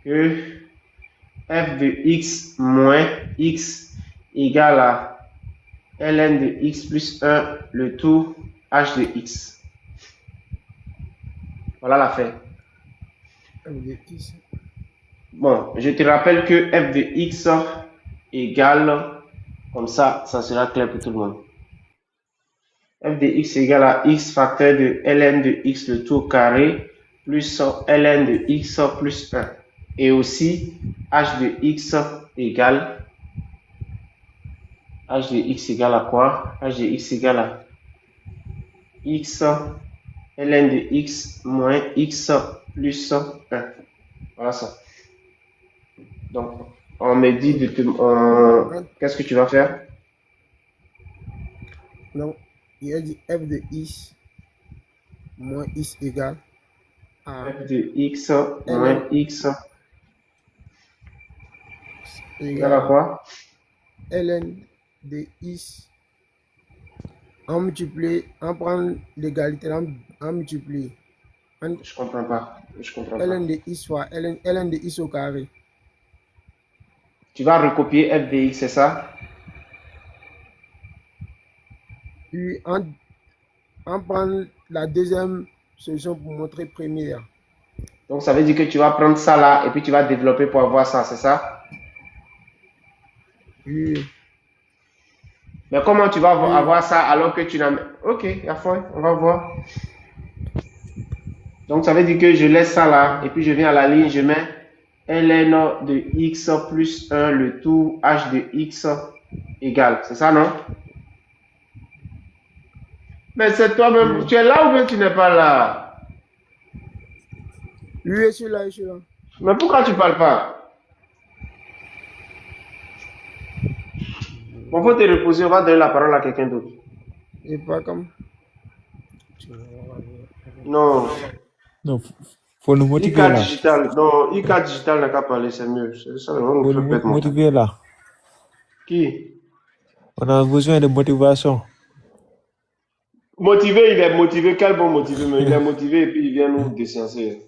[SPEAKER 2] f de x moins x égale à ln de x plus 1, le tout h de x. Voilà l'affaire. Bon, je te rappelle que f de x égale, comme ça sera clair pour tout le monde. F de x égale à x facteur de ln de x le tout au carré plus ln de x plus 1. Et aussi h de x égale à quoi? H de x égale à x ln de x moins x plus 1. Voilà ça. Donc, on me dit de te... qu'est-ce que tu vas faire?
[SPEAKER 3] Donc, il a dit f de x moins x égale à
[SPEAKER 2] F de x moins x égale à quoi?
[SPEAKER 3] ln de x en multiplier, en prendre l'égalité, en multiplier.
[SPEAKER 2] Je comprends pas.
[SPEAKER 3] ln de x fois ln de x au carré.
[SPEAKER 2] Tu vas recopier f de x, c'est ça?
[SPEAKER 3] Puis, en prendre la deuxième solution pour montrer première.
[SPEAKER 2] Donc, ça veut dire que tu vas prendre ça là et puis tu vas développer pour avoir ça, c'est ça?
[SPEAKER 3] Oui.
[SPEAKER 2] Mais comment tu vas avoir ça alors que tu n'as... Ok, à fond, on va voir. Donc, ça veut dire que je laisse ça là et puis je viens à la ligne, je mets ln de x plus 1, le tout h de x égale. C'est ça, non? Mais c'est toi-même, oui. Tu es là ou bien tu n'es pas là?
[SPEAKER 3] Oui, je suis là,
[SPEAKER 2] Mais pourquoi tu ne parles pas? On va te reposer, on va donner la parole à quelqu'un d'autre.
[SPEAKER 3] Et pas comme...
[SPEAKER 2] Non.
[SPEAKER 5] Non, faut nous motiver
[SPEAKER 2] IK
[SPEAKER 5] là.
[SPEAKER 2] digital, non, IK digital n'a qu'à parler, c'est mieux. C'est ça, on
[SPEAKER 5] Faut nous motiver là.
[SPEAKER 2] Qui?
[SPEAKER 5] On a besoin de motivation.
[SPEAKER 2] Motivé, il est motivé. Quel bon motivé, mais il est motivé et puis il vient nous déciencer.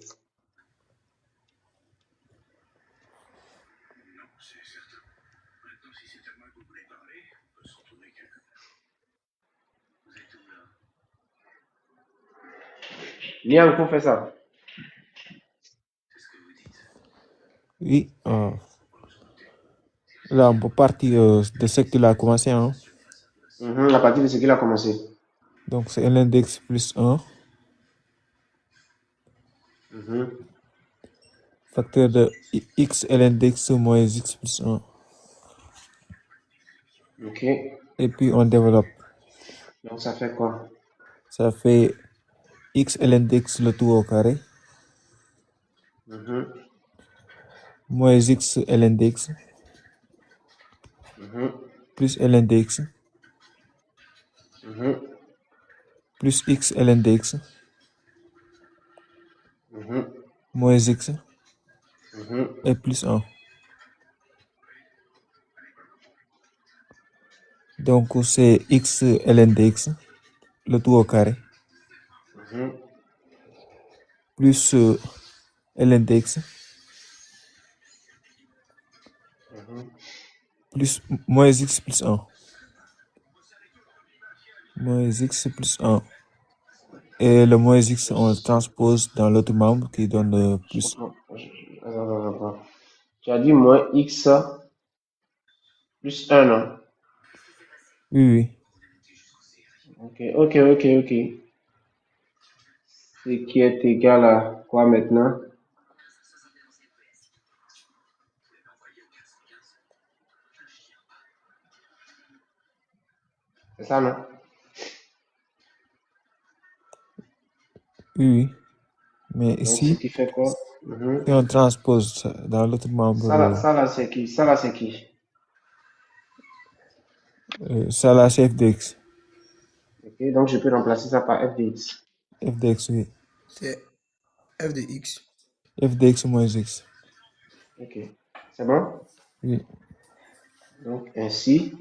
[SPEAKER 2] Liam, qu'on fait ça?
[SPEAKER 5] Oui. Là, on peut partir de ce qu'il a commencé. Hein?
[SPEAKER 2] À partir de ce qu'il a commencé.
[SPEAKER 5] Donc, c'est l'index plus 1. Facteur de x et l'index moins x plus 1.
[SPEAKER 2] Ok.
[SPEAKER 5] Et puis, on développe.
[SPEAKER 2] Donc, ça fait quoi?
[SPEAKER 5] Ça fait x et l'index le tout au carré. Moins x et l'index. Plus l'index. Plus x et l'index. Moins x. Et plus 1. Donc, c'est x et l'index, le tout au carré. Plus l'index. Plus moins x plus 1. Moins x plus 1. Et le moins x, on le transpose dans l'autre membre qui donne plus.
[SPEAKER 2] Tu as dit moins x plus 1, non?
[SPEAKER 5] Oui.
[SPEAKER 2] Ok. Ce qui est égal à quoi maintenant? C'est ça, non?
[SPEAKER 5] Oui. Mais
[SPEAKER 2] donc,
[SPEAKER 5] ici,
[SPEAKER 2] ce qui fait quoi?
[SPEAKER 5] si on transpose dans l'autre membre.
[SPEAKER 2] Ça là, c'est qui? Ça là, c'est qui?
[SPEAKER 5] Ça là, c'est f de x.
[SPEAKER 2] Ok, donc je peux remplacer ça par f de x.
[SPEAKER 5] F de x, oui.
[SPEAKER 3] C'est f de x.
[SPEAKER 5] F de x moins x.
[SPEAKER 2] Ok. C'est bon?
[SPEAKER 5] Oui.
[SPEAKER 2] Donc, ainsi,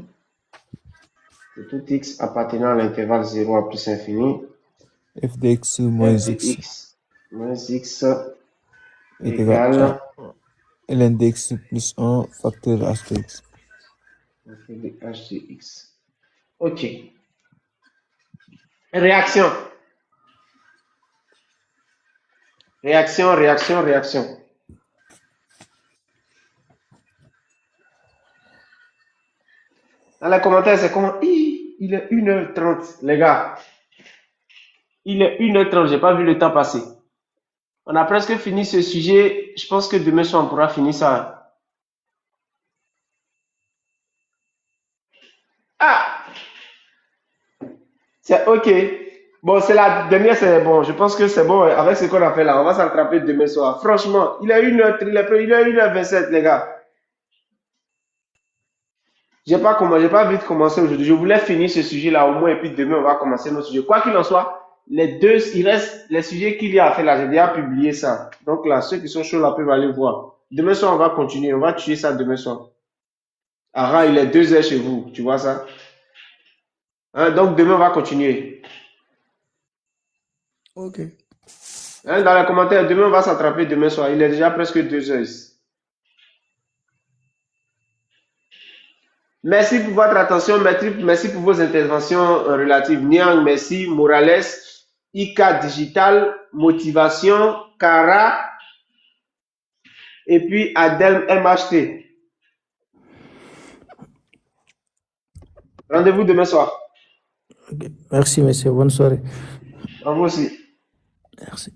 [SPEAKER 2] de tout x appartenant à l'intervalle 0 à plus infini,
[SPEAKER 5] f de x moins
[SPEAKER 2] f de
[SPEAKER 5] x
[SPEAKER 2] x moins x
[SPEAKER 5] est égal
[SPEAKER 2] égale
[SPEAKER 5] à ln de x plus 1 facteur de h de x.
[SPEAKER 2] f de h de x. OK. Réaction. Réaction, réaction, réaction. Dans les commentaires, c'est comment? Il est 1h30, les gars. Il est 1h30, j'ai pas vu le temps passer. On a presque fini ce sujet. Je pense que demain soir, on pourra finir ça. Ah! C'est OK. Bon, c'est la dernière, c'est bon. Je pense que c'est bon avec ce qu'on a fait là. On va s'attraper demain soir. Franchement, il est 1h27, les gars. J'ai pas vite commencé aujourd'hui. Je voulais finir ce sujet-là au moins et puis demain on va commencer notre sujet. Quoi qu'il en soit, il reste les sujets qu'il y a à faire là. J'ai déjà publié ça. Donc là, ceux qui sont chauds là peuvent aller voir. Demain soir, on va continuer. On va tuer ça demain soir. Ara, il est 2h chez vous. Tu vois ça? Hein, donc demain, on va continuer.
[SPEAKER 3] Ok.
[SPEAKER 2] Hein, dans les commentaires, demain, on va s'attraper demain soir. Il est déjà presque 2h. Merci pour votre attention, merci pour vos interventions relatives. Niang, merci. Morales, IK Digital, Motivation, Cara, et puis Adel MHT. Rendez-vous demain soir.
[SPEAKER 8] Ok. Merci, monsieur. Bonne soirée.
[SPEAKER 2] À vous aussi.
[SPEAKER 8] Merci.